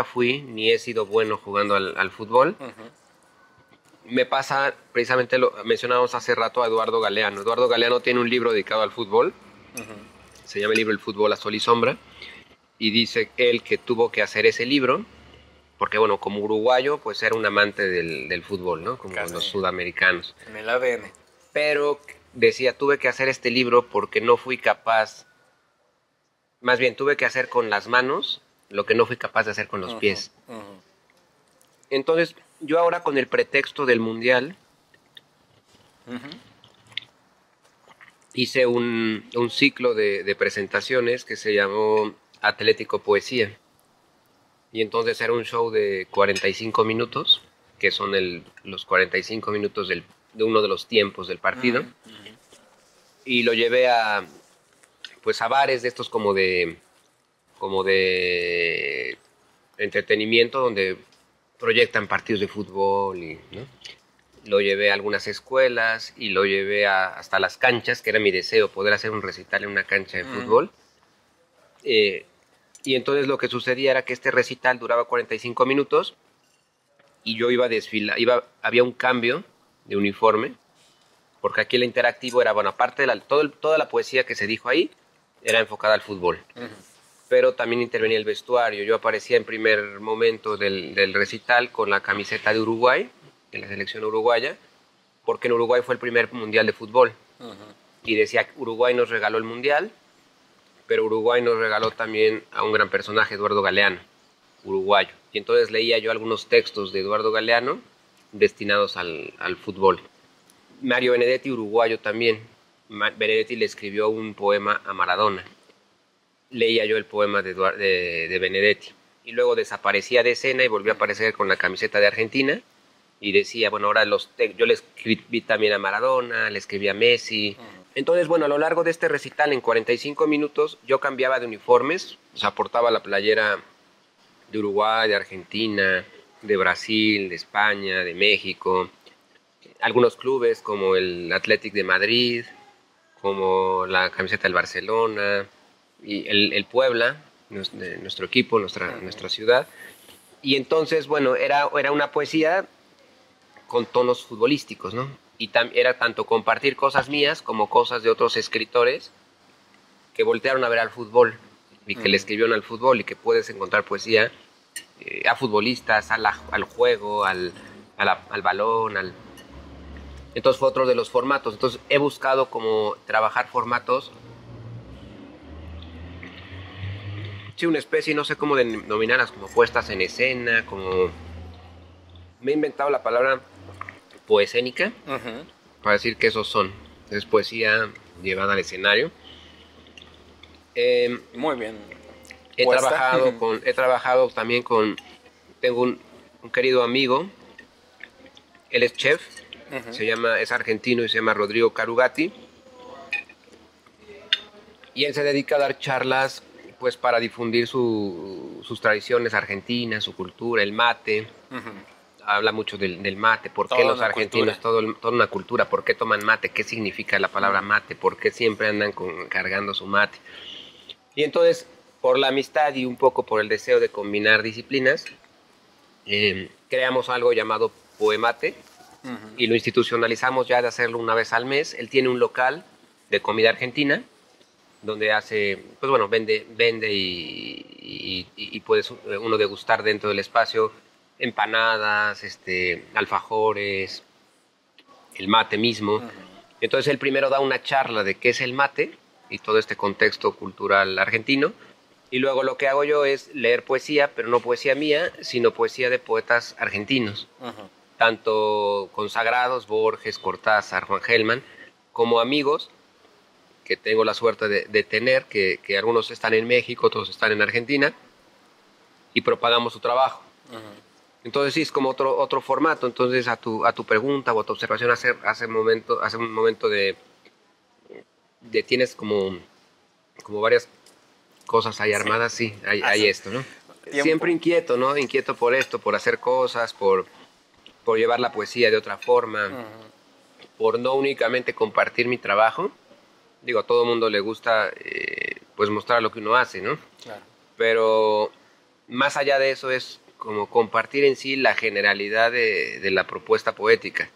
fui ni he sido bueno jugando al fútbol. Me pasa, precisamente lo mencionábamos hace rato a Eduardo Galeano. Eduardo Galeano tiene un libro dedicado al fútbol. Se llama el libro El fútbol a sol y sombra. Y dice él que tuvo que hacer ese libro porque, bueno, como uruguayo, pues era un amante del fútbol, ¿no? Como Casi. los sudamericanos. En el ADN. Pero decía, tuve que hacer este libro porque no fui capaz, más bien tuve que hacer con las manos lo que no fui capaz de hacer con los pies. Entonces, yo ahora con el pretexto del Mundial, hice un ciclo de presentaciones que se llamó Atlético Poesía. Y entonces era un show de 45 minutos, que son los 45 minutos de uno de los tiempos del partido. Y lo llevé a bares de estos como de entretenimiento donde proyectan partidos de fútbol, ¿no? Lo llevé a algunas escuelas y lo llevé hasta las canchas, que era mi deseo, poder hacer un recital en una cancha de fútbol. Y entonces lo que sucedía era que este recital duraba 45 minutos y yo iba a desfilar, había un cambio de uniforme, porque aquí el interactivo era, bueno, aparte de toda la poesía que se dijo ahí, era enfocada al fútbol. Pero también intervenía el vestuario. Yo aparecía en primer momento del recital con la camiseta de Uruguay, de la selección uruguaya, porque en Uruguay fue el primer mundial de fútbol. Y decía, Uruguay nos regaló el mundial, pero Uruguay nos regaló también a un gran personaje, Eduardo Galeano, uruguayo. Y entonces leía yo algunos textos de Eduardo Galeano destinados al fútbol. Mario Benedetti, uruguayo también. Benedetti le escribió un poema a Maradona. Leía yo el poema de Benedetti. Y luego desaparecía de escena y volvió a aparecer con la camiseta de Argentina. Y decía, bueno, ahora yo le escribí también a Maradona, le escribí a Messi. Entonces, bueno, a lo largo de este recital, en 45 minutos, yo cambiaba de uniformes. O sea, portaba la playera de Uruguay, de Argentina, de Brasil, de España, de México. Algunos clubes como el Athletic de Madrid, como la camiseta del Barcelona, y el Puebla, nuestro equipo, nuestra ciudad. Y entonces, bueno, era una poesía con tonos futbolísticos, ¿no? Y era tanto compartir cosas mías como cosas de otros escritores que voltearon a ver al fútbol y que le escribieron al fútbol y que puedes encontrar poesía a futbolistas, al juego, al balón, Entonces fue otro de los formatos. Entonces he buscado como trabajar formatos. Sí, una especie, no sé cómo denominarlas, como puestas en escena, como... Me he inventado la palabra poescénica para decir que esos son. Es poesía llevada al escenario. Muy bien. He trabajado también con... Tengo un querido amigo, él es chef, es argentino y se llama Rodrigo Carugati. Y él se dedica a dar charlas pues para difundir sus tradiciones argentinas, su cultura, el mate. Habla mucho del mate, por qué los argentinos, toda una cultura, por qué toman mate, qué significa la palabra mate, por qué siempre andan cargando su mate. Y entonces, por la amistad y un poco por el deseo de combinar disciplinas, creamos algo llamado Poemate y lo institucionalizamos ya de hacerlo una vez al mes. Él tiene un local de comida argentina donde hace, pues bueno, vende y puede uno degustar dentro del espacio empanadas, alfajores, el mate mismo. Entonces él primero da una charla de qué es el mate y todo este contexto cultural argentino, y luego lo que hago yo es leer poesía, pero no poesía mía, sino poesía de poetas argentinos, tanto consagrados, Borges, Cortázar, Juan Gelman, como amigos que tengo la suerte de tener, que algunos están en México, otros están en Argentina, y propagamos su trabajo. Entonces sí, es como otro formato. Entonces a tu pregunta o a tu observación hace un momento de tienes como varias cosas ahí armadas, sí, hay esto, ¿no? Tiempo. Siempre inquieto, ¿no? Inquieto por esto, por hacer cosas, por llevar la poesía de otra forma, por no únicamente compartir mi trabajo. Digo, a todo mundo le gusta pues mostrar lo que uno hace, ¿no? Claro. Pero más allá de eso es como compartir en sí la generalidad de la propuesta poética.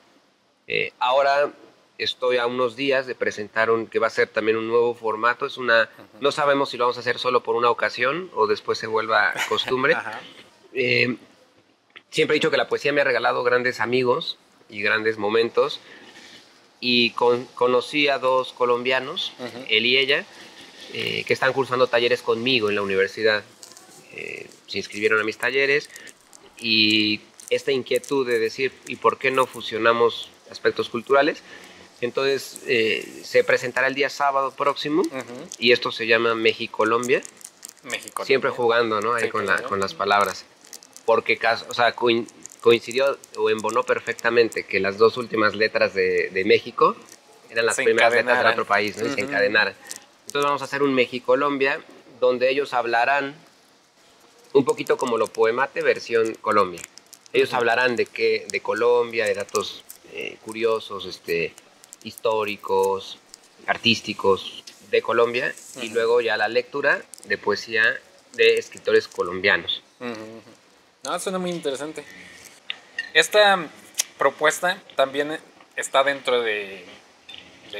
Ahora estoy a unos días de presentar que va a ser también un nuevo formato. Es no sabemos si lo vamos a hacer solo por una ocasión o después se vuelva costumbre. Siempre he dicho que la poesía me ha regalado grandes amigos y grandes momentos. Y conocí a 2 colombianos, él y ella, que están cursando talleres conmigo en la universidad. Se inscribieron a mis talleres y esta inquietud de decir, ¿y por qué no fusionamos aspectos culturales? Entonces se presentará el día sábado próximo y esto se llama México-Colombia. Siempre jugando, ¿no? Ahí sí, con las palabras. Porque, o sea, coincidió o embonó perfectamente que las 2 últimas letras de México eran las primeras letras del otro país, ¿no? Y se encadenaran. Entonces vamos a hacer un México-Colombia donde ellos hablarán un poquito como lo Poemate versión Colombia. Ellos hablarán de Colombia, de datos curiosos, históricos, artísticos de Colombia, y luego ya la lectura de poesía de escritores colombianos. No, suena muy interesante. Esta propuesta también está dentro de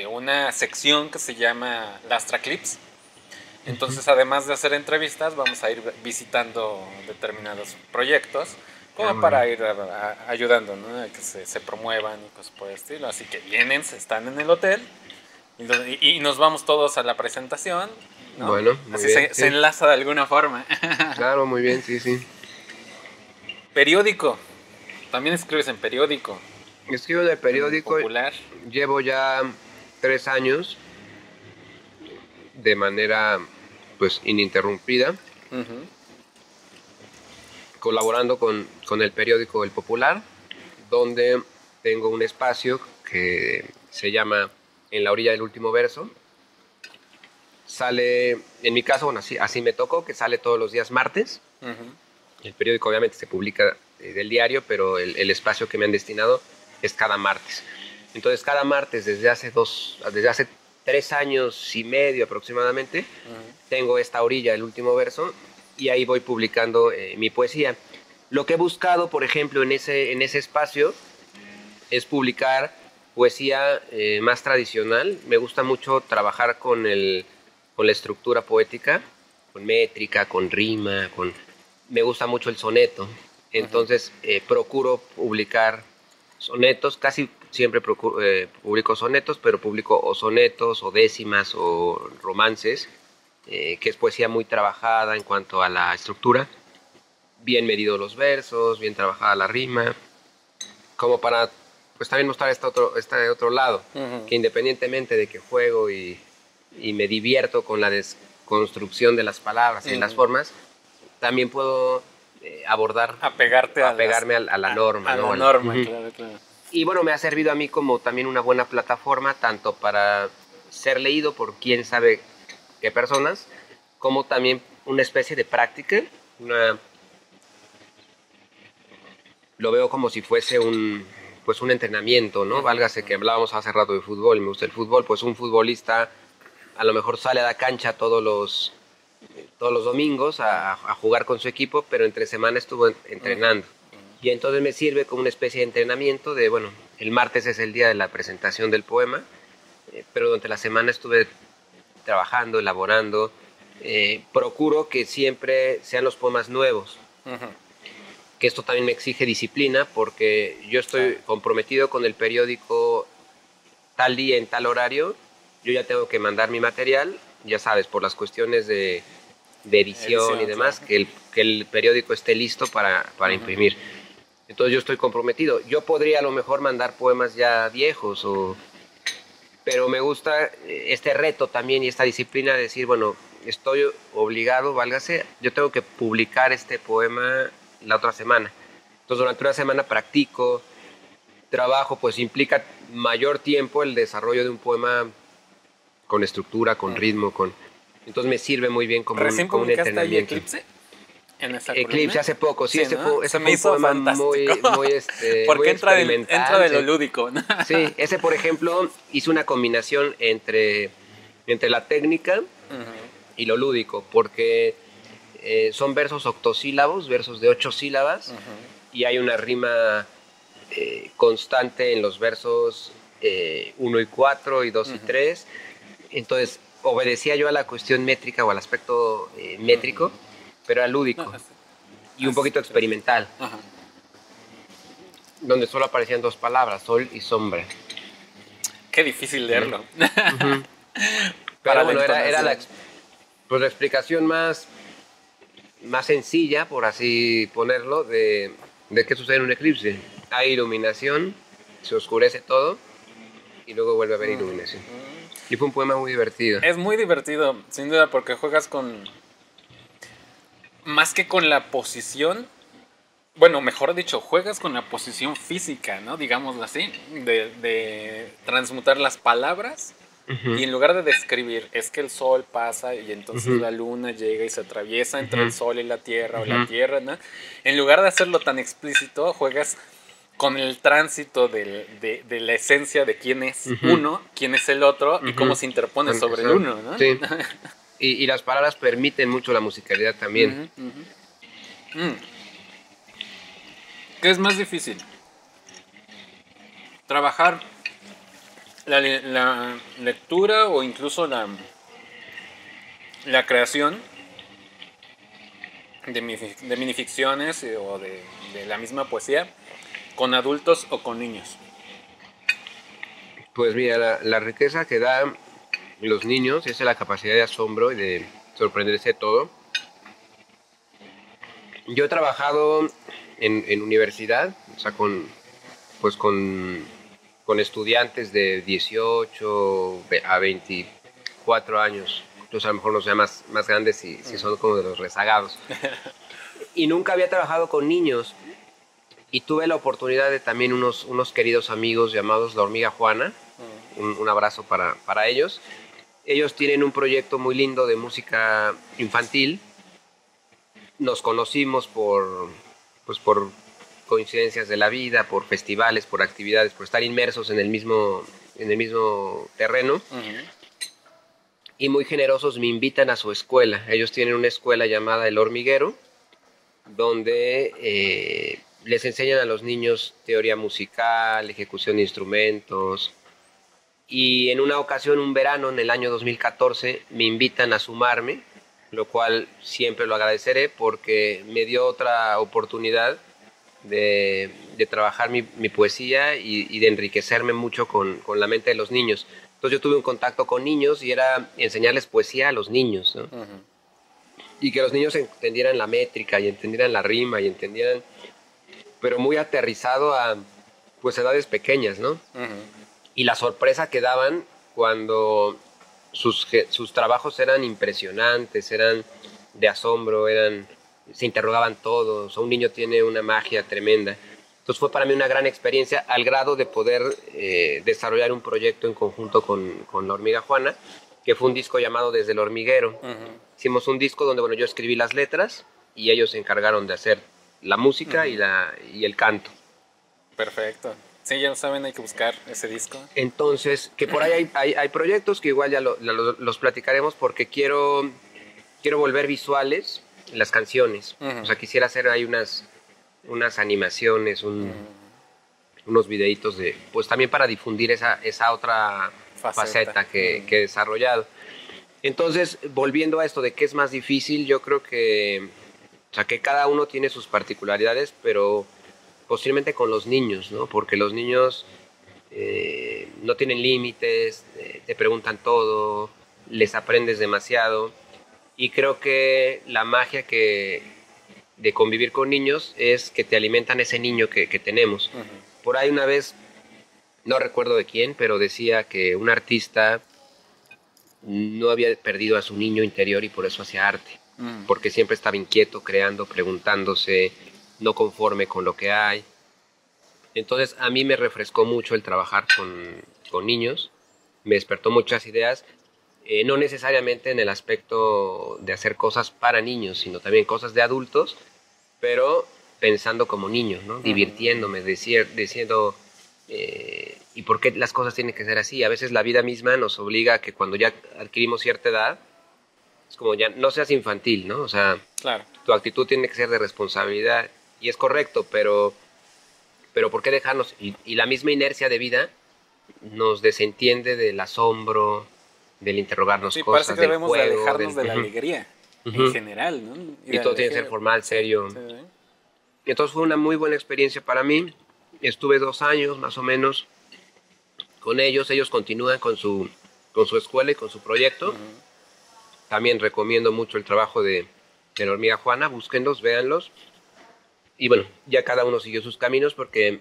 una sección que se llama Lastra Clips. Entonces, además de hacer entrevistas, vamos a ir visitando determinados proyectos como para ir ayudando, ¿no? A que se promuevan y cosas por el estilo. Así que vienen, están en el hotel y nos vamos todos a la presentación, ¿no? Bueno, muy así bien, se enlaza de alguna forma. Claro, muy bien, sí, sí. Periódico. También escribes en periódico. Escribo de periódico. Popular. Llevo ya 3 años de manera pues ininterrumpida, colaborando con el periódico El Popular, donde tengo un espacio que se llama En la orilla del último verso. Sale, en mi caso, bueno, así me tocó, que sale todos los días martes. El periódico obviamente se publica del diario, pero el espacio que me han destinado es cada martes. Entonces cada martes desde hace 3 años y medio aproximadamente, tengo esta orilla, el último verso, y ahí voy publicando mi poesía. Lo que he buscado, por ejemplo, en ese espacio es publicar poesía más tradicional. Me gusta mucho trabajar con la estructura poética, con métrica, con rima, me gusta mucho el soneto. Entonces procuro publicar sonetos, casi siempre publico sonetos, pero publico o sonetos, o décimas, o romances, que es poesía muy trabajada en cuanto a la estructura, bien medidos los versos, bien trabajada la rima, como para pues también mostrar este otro lado, que independientemente de que juego y me divierto con la desconstrucción de las palabras y las formas, también puedo abordar, apegarme a la norma. A la norma, claro, claro. Y bueno, me ha servido a mí como también una buena plataforma, tanto para ser leído por quién sabe qué personas, como también una especie de práctica. Lo veo como si fuese un entrenamiento, ¿no? Válgase que hablábamos hace rato de fútbol, me gusta el fútbol, pues un futbolista a lo mejor sale a la cancha todos los domingos a jugar con su equipo, pero entre semana estuvo entrenando. Y entonces me sirve como una especie de entrenamiento de, bueno, el martes es el día de la presentación del poema, pero durante la semana estuve trabajando, elaborando. Procuro que siempre sean los poemas nuevos. Que esto también me exige disciplina, porque yo estoy comprometido con el periódico tal día, en tal horario. Yo ya tengo que mandar mi material, ya sabes, por las cuestiones de edición y demás, claro, que el periódico esté listo para imprimir. Entonces yo estoy comprometido. Yo podría a lo mejor mandar poemas ya viejos, pero me gusta este reto también y esta disciplina de decir, bueno, estoy obligado, válgase, yo tengo que publicar este poema la otra semana. Entonces durante una semana practico, trabajo, pues implica mayor tiempo el desarrollo de un poema con estructura, con ritmo, Entonces me sirve muy bien ¿Recién como un publicaste ahí entrenamiento. Eclipse? En esa Eclipse columna. hace poco, sí, Sí, ese ¿no? fue, Se ese me fue un hizo poema fantástico. muy Porque entra experimental. de Sí. lo lúdico, ¿no? Sí, ese por ejemplo hizo una combinación entre la técnica y lo lúdico, porque son versos octosílabos, versos de 8 sílabas, y hay una rima constante en los versos 1 y 4 y 2 y 3. Entonces obedecía yo a la cuestión métrica o al aspecto métrico, pero era No, lúdico y un poquito experimental, Ajá. donde solo aparecían 2 palabras, sol y sombra. Qué difícil leerlo. Ujú. Para Pero la bueno, era entonación. pues, la explicación más sencilla, por así ponerlo, de qué sucede en un eclipse. Hay iluminación, se oscurece todo y luego vuelve a haber iluminación. Y fue un poema muy divertido. Es muy divertido, sin duda, porque juegas con... Más que con la posición, bueno, mejor dicho, juegas con la posición física, ¿no? Digámoslo así, de transmutar las palabras y en lugar de describir, es que el sol pasa y entonces la luna llega y se atraviesa entre el sol y la tierra o la tierra, ¿no? En lugar de hacerlo tan explícito, juegas con el tránsito de la esencia de quién es uno, quién es el otro y cómo se interpone sobre el uno, ¿no? Sí. Y las palabras permiten mucho la musicalidad también. ¿Qué es más difícil? Trabajar la lectura o incluso la creación de minificciones o de la misma poesía con adultos o con niños. Pues mira, la riqueza que dan los niños es la capacidad de asombro y de sorprenderse de todo. Yo he trabajado en universidad, o sea, con estudiantes de 18 a 24 años. Entonces a lo mejor nos llaman más grandes si son como de los rezagados. Y nunca había trabajado con niños. Y tuve la oportunidad de también unos queridos amigos llamados La Hormiga Juana. Un abrazo para ellos. Ellos tienen un proyecto muy lindo de música infantil. Nos conocimos por coincidencias de la vida, por festivales, por actividades, por estar inmersos en el mismo terreno. Y muy generosos me invitan a su escuela. Ellos tienen una escuela llamada El Hormiguero, donde les enseñan a los niños teoría musical, ejecución de instrumentos. Y en una ocasión, un verano, en el año 2014, me invitan a sumarme, lo cual siempre lo agradeceré porque me dio otra oportunidad de trabajar mi poesía y de enriquecerme mucho con la mente de los niños. Entonces yo tuve un contacto con niños y era enseñarles poesía a los niños, ¿no? Y que los niños entendieran la métrica y entendieran la rima y entendieran, pero muy aterrizado a pues edades pequeñas, ¿no? Y la sorpresa que daban cuando sus trabajos eran impresionantes, eran de asombro, se interrogaban todos. Un niño tiene una magia tremenda. Entonces fue para mí una gran experiencia al grado de poder desarrollar un proyecto en conjunto con La Hormiga Juana, que fue un disco llamado Desde el Hormiguero. Hicimos un disco donde yo escribí las letras y ellos se encargaron de hacer la música y el canto. Perfecto. Sí, ya lo saben, hay que buscar ese disco. Entonces, que por ahí hay proyectos que igual ya los platicaremos porque quiero volver visuales las canciones. O sea, quisiera hacer ahí unas animaciones, unos videitos pues también para difundir esa otra faceta que he desarrollado. Entonces, volviendo a esto de qué es más difícil, yo creo que cada uno tiene sus particularidades, pero posiblemente con los niños, ¿no? Porque los niños no tienen límites, te preguntan todo, les aprendes demasiado. Y creo que la magia de convivir con niños es que te alimentan ese niño que tenemos. Por ahí una vez, no recuerdo de quién, pero decía que un artista no había perdido a su niño interior y por eso hacía arte. Porque siempre estaba inquieto, creando, preguntándose, no conforme con lo que hay. Entonces a mí me refrescó mucho el trabajar con niños, me despertó muchas ideas. no necesariamente en el aspecto de hacer cosas para niños, sino también cosas de adultos, pero pensando como niños, ¿no? Divirtiéndome, diciendo, ¿y por qué las cosas tienen que ser así? A veces la vida misma nos obliga a que cuando ya adquirimos cierta edad, es como ya no seas infantil, ¿no? O sea, Claro. tu actitud tiene que ser de responsabilidad, y es correcto, pero ¿por qué dejarnos? Y la misma inercia de vida nos desentiende del asombro, del interrogarnos Sí, parece cosas, que del debemos de juego, alejarnos de la Ujú, alegría en ujú. general, ¿no? Y de todo tiene que ser alegría. formal, serio. Sí, sí. Entonces fue una muy buena experiencia para mí. Estuve 2 años más o menos con ellos. Ellos continúan con su escuela y con su proyecto. También recomiendo mucho el trabajo de la hormiga Juana. Búsquenlos, véanlos. Y bueno, ya cada uno siguió sus caminos porque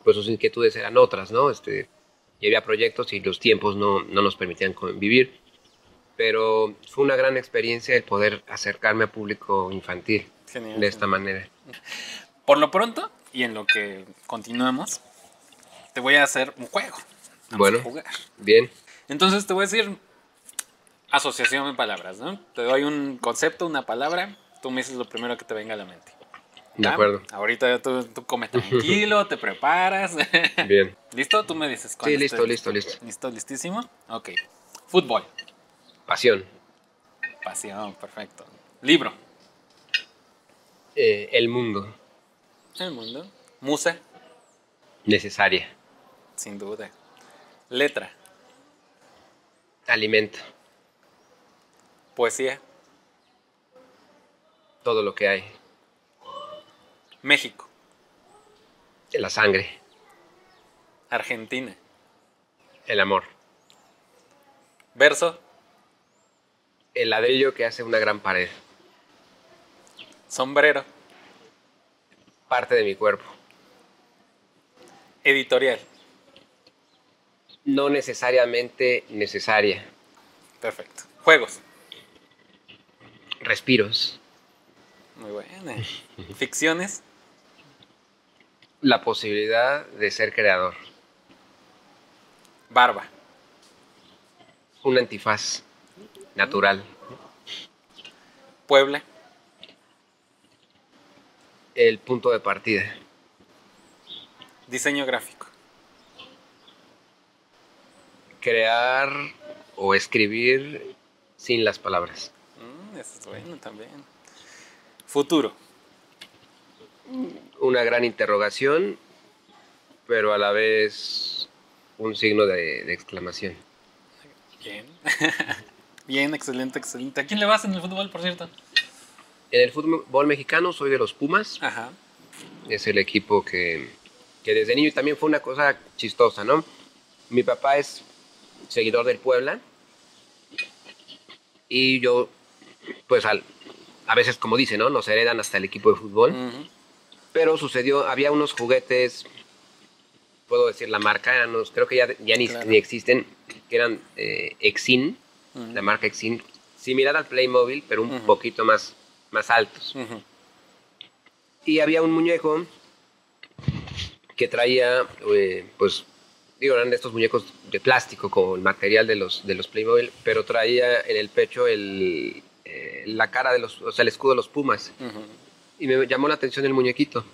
pues sus inquietudes eran otras, ¿no? Y había proyectos y los tiempos no nos permitían convivir. Pero fue una gran experiencia el poder acercarme a público infantil Genial, de esta genial. manera. Por lo pronto, y en lo que continuamos, te voy a hacer un juego. Vamos a Bueno, jugar. bien, Entonces te voy a decir asociación de palabras, ¿no? Te doy un concepto, una palabra, tú me dices lo primero que te venga a la mente. de ¿Va? acuerdo. Ahorita tú comes tranquilo, te preparas. Bien. ¿Listo? Tú me dices Sí, cuando listo, estés listo, listo. listo. ¿Listo? ¿Listísimo? Ok. Fútbol. Pasión. Pasión, perfecto. Libro. El mundo. El mundo. Musa, Necesaria. sin duda. Letra. Alimento. Poesía. Todo lo que hay. México. La sangre. Argentina. El amor. Verso. El ladrillo que hace una gran pared. Sombrero. Parte de mi cuerpo. Editorial. No necesariamente necesaria. Perfecto. Juegos. Respiros. Muy buena. Ficciones. La posibilidad de ser creador. Barba. Un antifaz. Natural. Puebla. El punto de partida. Diseño gráfico. Crear o escribir sin las palabras. Eso es bueno también. Futuro. Una gran interrogación, pero a la vez un signo de exclamación. Bien. Bien, excelente, excelente. ¿A quién le vas en el fútbol, por cierto? En el fútbol mexicano soy de los Pumas. Ajá. Es el equipo que desde niño, y también fue una cosa chistosa, ¿no? Mi papá es seguidor del Puebla y yo, pues a veces, como dice, ¿no? Nos heredan hasta el equipo de fútbol. Pero sucedió, había unos juguetes, puedo decir la marca, creo que ya ni existen, que eran Exin, la marca Exin, similar al Playmobil, pero un poquito más altos. Y había un muñeco que traía, pues, digo, eran estos muñecos de plástico con el material de los Playmobil, pero traía en el pecho la cara o sea, el escudo de los Pumas. Y me llamó la atención el muñequito.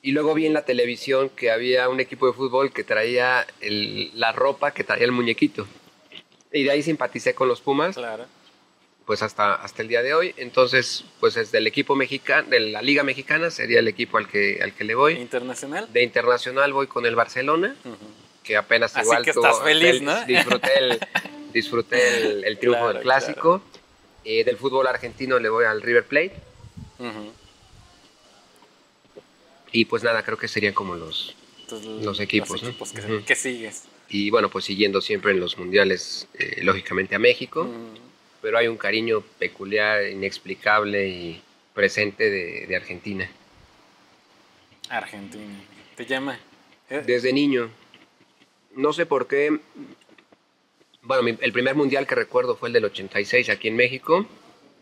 Y luego vi en la televisión que había un equipo de fútbol que traía la ropa que traía el muñequito. Y de ahí simpaticé con los Pumas. Claro. Pues hasta el día de hoy. Entonces, pues desde el equipo mexicano, de la Liga Mexicana, sería el equipo al que le voy. ¿Internacional? De internacional voy con el Barcelona, que apenas Así igual que estás feliz, ¿no? disfruté el triunfo Claro, del clásico. Del fútbol argentino le voy al River Plate. Y pues nada, creo que serían como los equipos, ¿no? que sigues. Y bueno, pues siguiendo siempre en los mundiales, lógicamente a México, pero hay un cariño peculiar, inexplicable y presente de Argentina. Argentina. ¿Te llama? Desde niño. No sé por qué. Bueno, el primer mundial que recuerdo fue el del 86 aquí en México.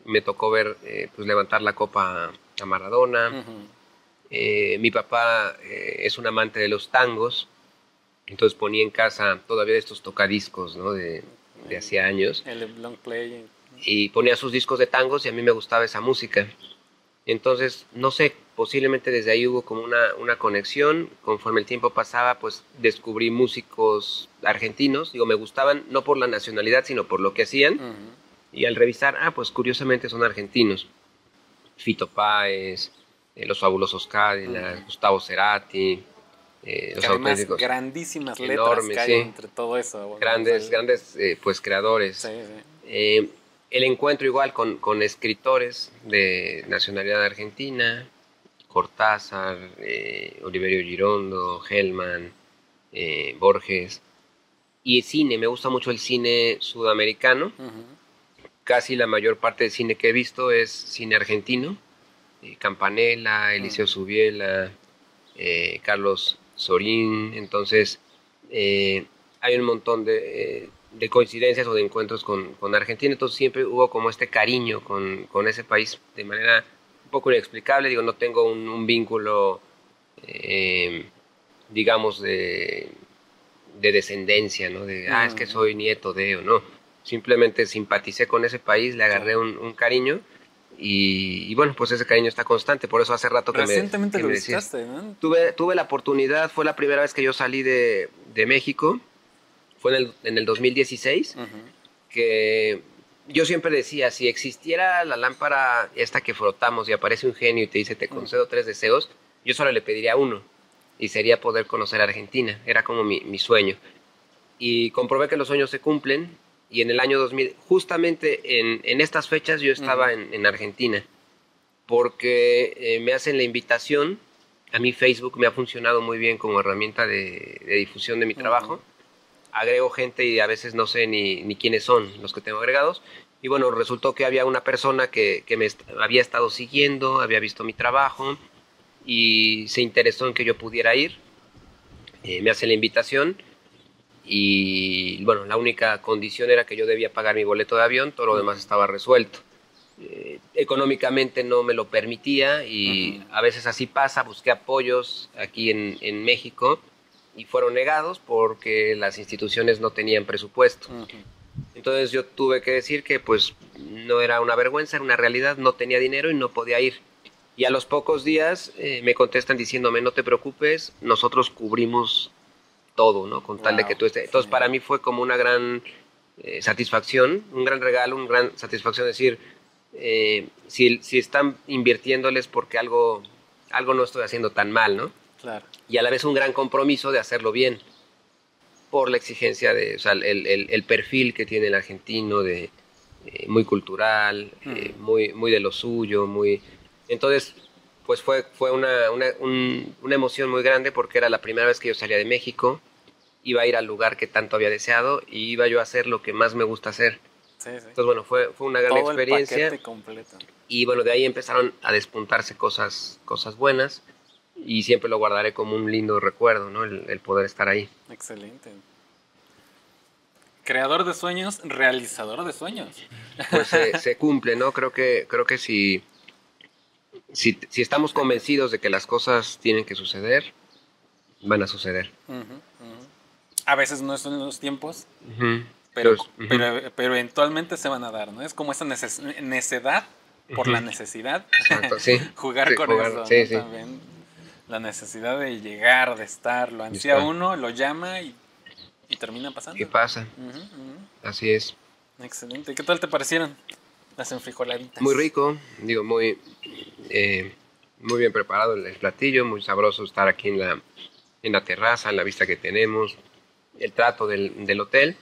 Me tocó ver, pues levantar la copa a Maradona. Mi papá es un amante de los tangos, entonces ponía en casa todavía estos tocadiscos, ¿no? De de hacía años. El long play. Y ponía sus discos de tangos y a mí me gustaba esa música. Entonces, no sé, posiblemente desde ahí hubo como una conexión. Conforme el tiempo pasaba, pues descubrí músicos argentinos. Digo, me gustaban no por la nacionalidad, sino por lo que hacían. Y al revisar, pues curiosamente son argentinos. Fito Páez, Los Fabulosos Cadillacs, Gustavo Cerati, los auténticos. Grandísimas letras enormes, que hay entre todo eso. Grandes pues creadores. Sí. El encuentro igual con escritores de nacionalidad argentina, Cortázar, Oliverio Girondo, Hellman, Borges. Y cine, me gusta mucho el cine sudamericano. Casi la mayor parte del cine que he visto es cine argentino. Campanella, Eliseo Subiela, Carlos Sorín. Entonces, hay un montón de coincidencias o de encuentros con Argentina. Entonces, siempre hubo como este cariño con ese país de manera un poco inexplicable. Digo, no tengo un vínculo, digamos, de descendencia, ¿no? Es que soy nieto de, o no. Simplemente simpaticé con ese país, le agarré un cariño y bueno, pues ese cariño está constante. Por eso hace rato que recientemente me lo visitaste, ¿no? Tuve la oportunidad, fue la primera vez que yo salí de México, fue en el 2016, que yo siempre decía, si existiera la lámpara esta que frotamos y aparece un genio y te dice, te concedo 3 deseos, yo solo le pediría uno, y sería poder conocer Argentina. Era como mi sueño. Y comprobé que los sueños se cumplen. Y en el año 2000, justamente en estas fechas, yo estaba en Argentina, porque me hacen la invitación. A mí Facebook me ha funcionado muy bien como herramienta de difusión de mi trabajo. Agrego gente y a veces no sé ni quiénes son los que tengo agregados. Y bueno, resultó que había una persona que me había estado siguiendo, había visto mi trabajo y se interesó en que yo pudiera ir. Me hace la invitación. Y bueno, la única condición era que yo debía pagar mi boleto de avión, todo lo demás estaba resuelto. Económicamente no me lo permitía y a veces así pasa. Busqué apoyos aquí en México y fueron negados porque las instituciones no tenían presupuesto. Entonces yo tuve que decir que pues no era una vergüenza, era una realidad, no tenía dinero y no podía ir. Y a los pocos días me contestan diciéndome, no te preocupes, nosotros cubrimos todo, ¿no? Con tal de que tú estés. Entonces, para mí fue como una gran satisfacción, un gran regalo, una gran satisfacción decir, si están invirtiéndoles porque algo no estoy haciendo tan mal, ¿no? Claro. Y a la vez un gran compromiso de hacerlo bien, por la exigencia o sea, el perfil que tiene el argentino, de muy cultural, muy de lo suyo, muy... Entonces, pues fue una emoción muy grande porque era la primera vez que yo salía de México, iba a ir al lugar que tanto había deseado y iba yo a hacer lo que más me gusta hacer. Sí. Entonces, bueno, fue una gran todo experiencia. El paquete completo. Y bueno, de ahí empezaron a despuntarse cosas buenas y siempre lo guardaré como un lindo recuerdo, ¿no? El poder estar ahí. Excelente. Creador de sueños, realizador de sueños. Pues se cumple, ¿no? Creo que si estamos convencidos de que las cosas tienen que suceder, van a suceder. A veces no son los tiempos, Pero eventualmente se van a dar, ¿no? Es como esa necedad por la necesidad. Exacto, sí. jugar con eso, sí, ¿no? sí. También la necesidad de llegar, de estar, lo ansía uno, lo llama y termina pasando. ¿Qué pasa? Así es. Excelente. ¿Qué tal te parecieron las enfrijoladitas? Muy rico, digo, muy bien preparado el platillo, muy sabroso estar aquí en la terraza, en la vista que tenemos, el trato del hotel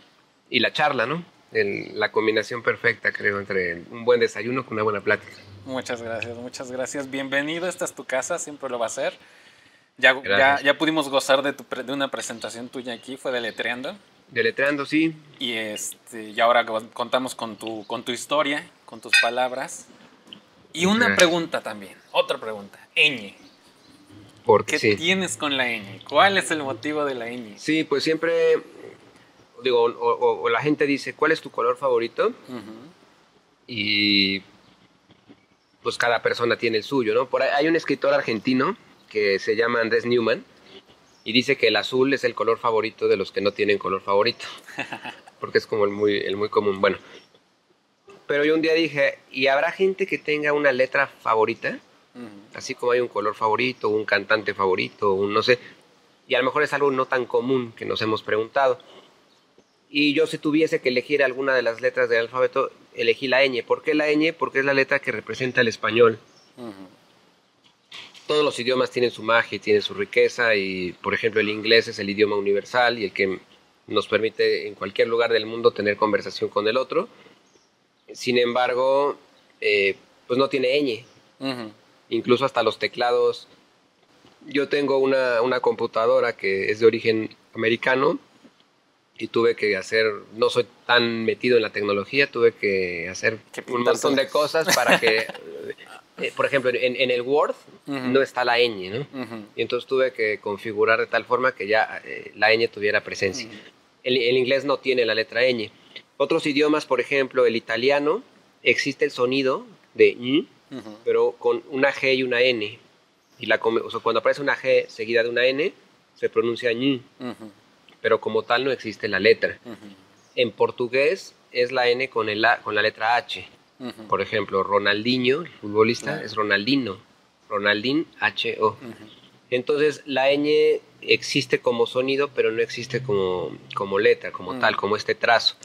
y la charla, ¿no? La combinación perfecta, creo, entre un buen desayuno con una buena plática. Muchas gracias. Bienvenido, esta es tu casa, siempre lo va a ser. Ya pudimos gozar de una presentación tuya aquí, fue Deletreando. Deletreando, sí. Y ahora contamos con tu historia, con tus palabras. Y una pregunta también, otra pregunta, ñ. Porque ¿Qué tienes con la ñ? ¿Cuál es el motivo de la ñ? Sí, pues siempre, digo, o la gente dice, ¿cuál es tu color favorito? Y pues cada persona tiene el suyo, ¿no? Por ahí hay un escritor argentino que se llama Andrés Newman y dice que el azul es el color favorito de los que no tienen color favorito. porque es como el muy común. Bueno, pero yo un día dije, ¿y habrá gente que tenga una letra favorita? Así como hay un color favorito, un cantante favorito, un no sé. Y a lo mejor es algo no tan común que nos hemos preguntado. Y yo si tuviese que elegir alguna de las letras del alfabeto, elegí la ñ. ¿Por qué la ñ? Porque es la letra que representa el español. Todos los idiomas tienen su magia y tienen su riqueza y, por ejemplo, el inglés es el idioma universal y el que nos permite en cualquier lugar del mundo tener conversación con el otro. Sin embargo, pues no tiene ñ. Incluso hasta los teclados. Yo tengo una computadora que es de origen americano y tuve que hacer, no soy tan metido en la tecnología, tuve que hacer un montón de cosas para que, por ejemplo, en el Word no está la ñ, ¿no? Y entonces tuve que configurar de tal forma que ya la ñ tuviera presencia. El inglés no tiene la letra ñ. Otros idiomas, por ejemplo, el italiano, existe el sonido de ñ, pero con una G y una N. Y o sea, cuando aparece una G seguida de una N, se pronuncia ñ. Pero como tal no existe la letra. En portugués es la N con la letra H. Por ejemplo, Ronaldinho, el futbolista, es Ronaldino. Ronaldín, H-O. Entonces, la ñ existe como sonido, pero no existe como letra, como tal, como este trazo.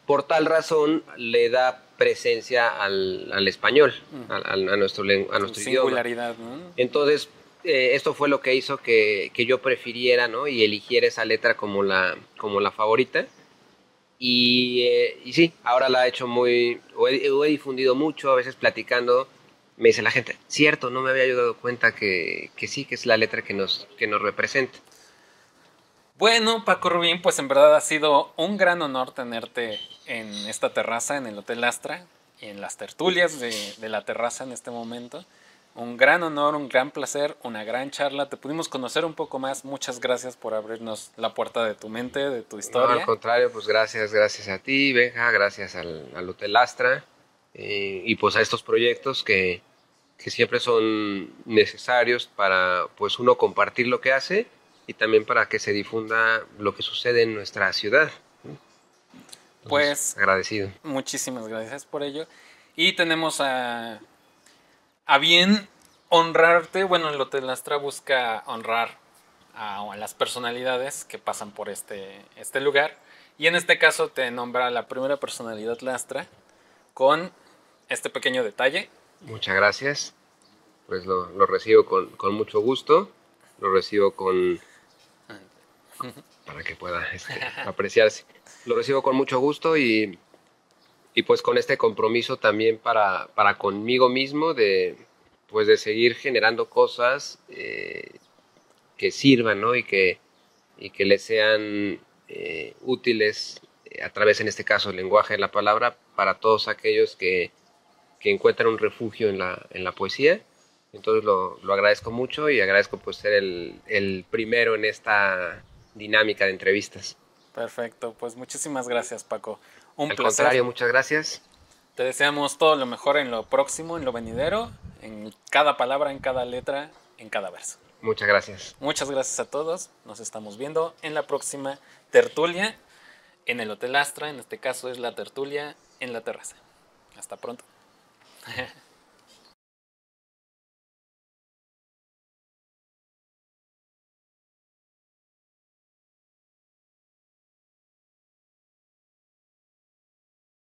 Por tal razón, le da presencia al español, a nuestro idioma. Singularidad, ¿no? Entonces, esto fue lo que hizo que yo prefiriera, ¿no? Y eligiera esa letra como la favorita. Y sí, ahora la he hecho o he difundido mucho, a veces platicando, me dice la gente, cierto, no me había yo dado cuenta que sí, que es la letra que nos representa. Bueno, Paco Rubín, pues en verdad ha sido un gran honor tenerte en esta terraza, en el Hotel Astra, y en las tertulias de la terraza en este momento. Un gran honor, un gran placer, una gran charla. Te pudimos conocer un poco más. Muchas gracias por abrirnos la puerta de tu mente, de tu historia. No, al contrario, pues gracias a ti, Benja, gracias al Hotel Astra y pues a estos proyectos que siempre son necesarios para pues uno compartir lo que hace y también para que se difunda lo que sucede en nuestra ciudad. Entonces, pues agradecido. Muchísimas gracias por ello. Y tenemos a bien honrarte. Bueno, el Hotel Astra busca honrar a las personalidades que pasan por este lugar. Y en este caso te nombra la primera personalidad Lastra con este pequeño detalle. Muchas gracias. Pues lo recibo con mucho gusto. Lo recibo para que pueda apreciarse. Lo recibo con mucho gusto y pues con este compromiso también para conmigo mismo de seguir generando cosas que sirvan, ¿no? y que les sean útiles a través, en este caso, el lenguaje de la palabra para todos aquellos que encuentran un refugio en la poesía. Entonces lo agradezco mucho y agradezco pues ser el primero en esta dinámica de entrevistas. Perfecto, pues muchísimas gracias, Paco. Un Al placer. contrario, muchas gracias. Te deseamos todo lo mejor en lo próximo, en lo venidero, en cada palabra, en cada letra, en cada verso. Muchas gracias. Muchas gracias a todos. Nos estamos viendo en la próxima tertulia en el Hotel Astra. En este caso es la tertulia en la terraza. Hasta pronto.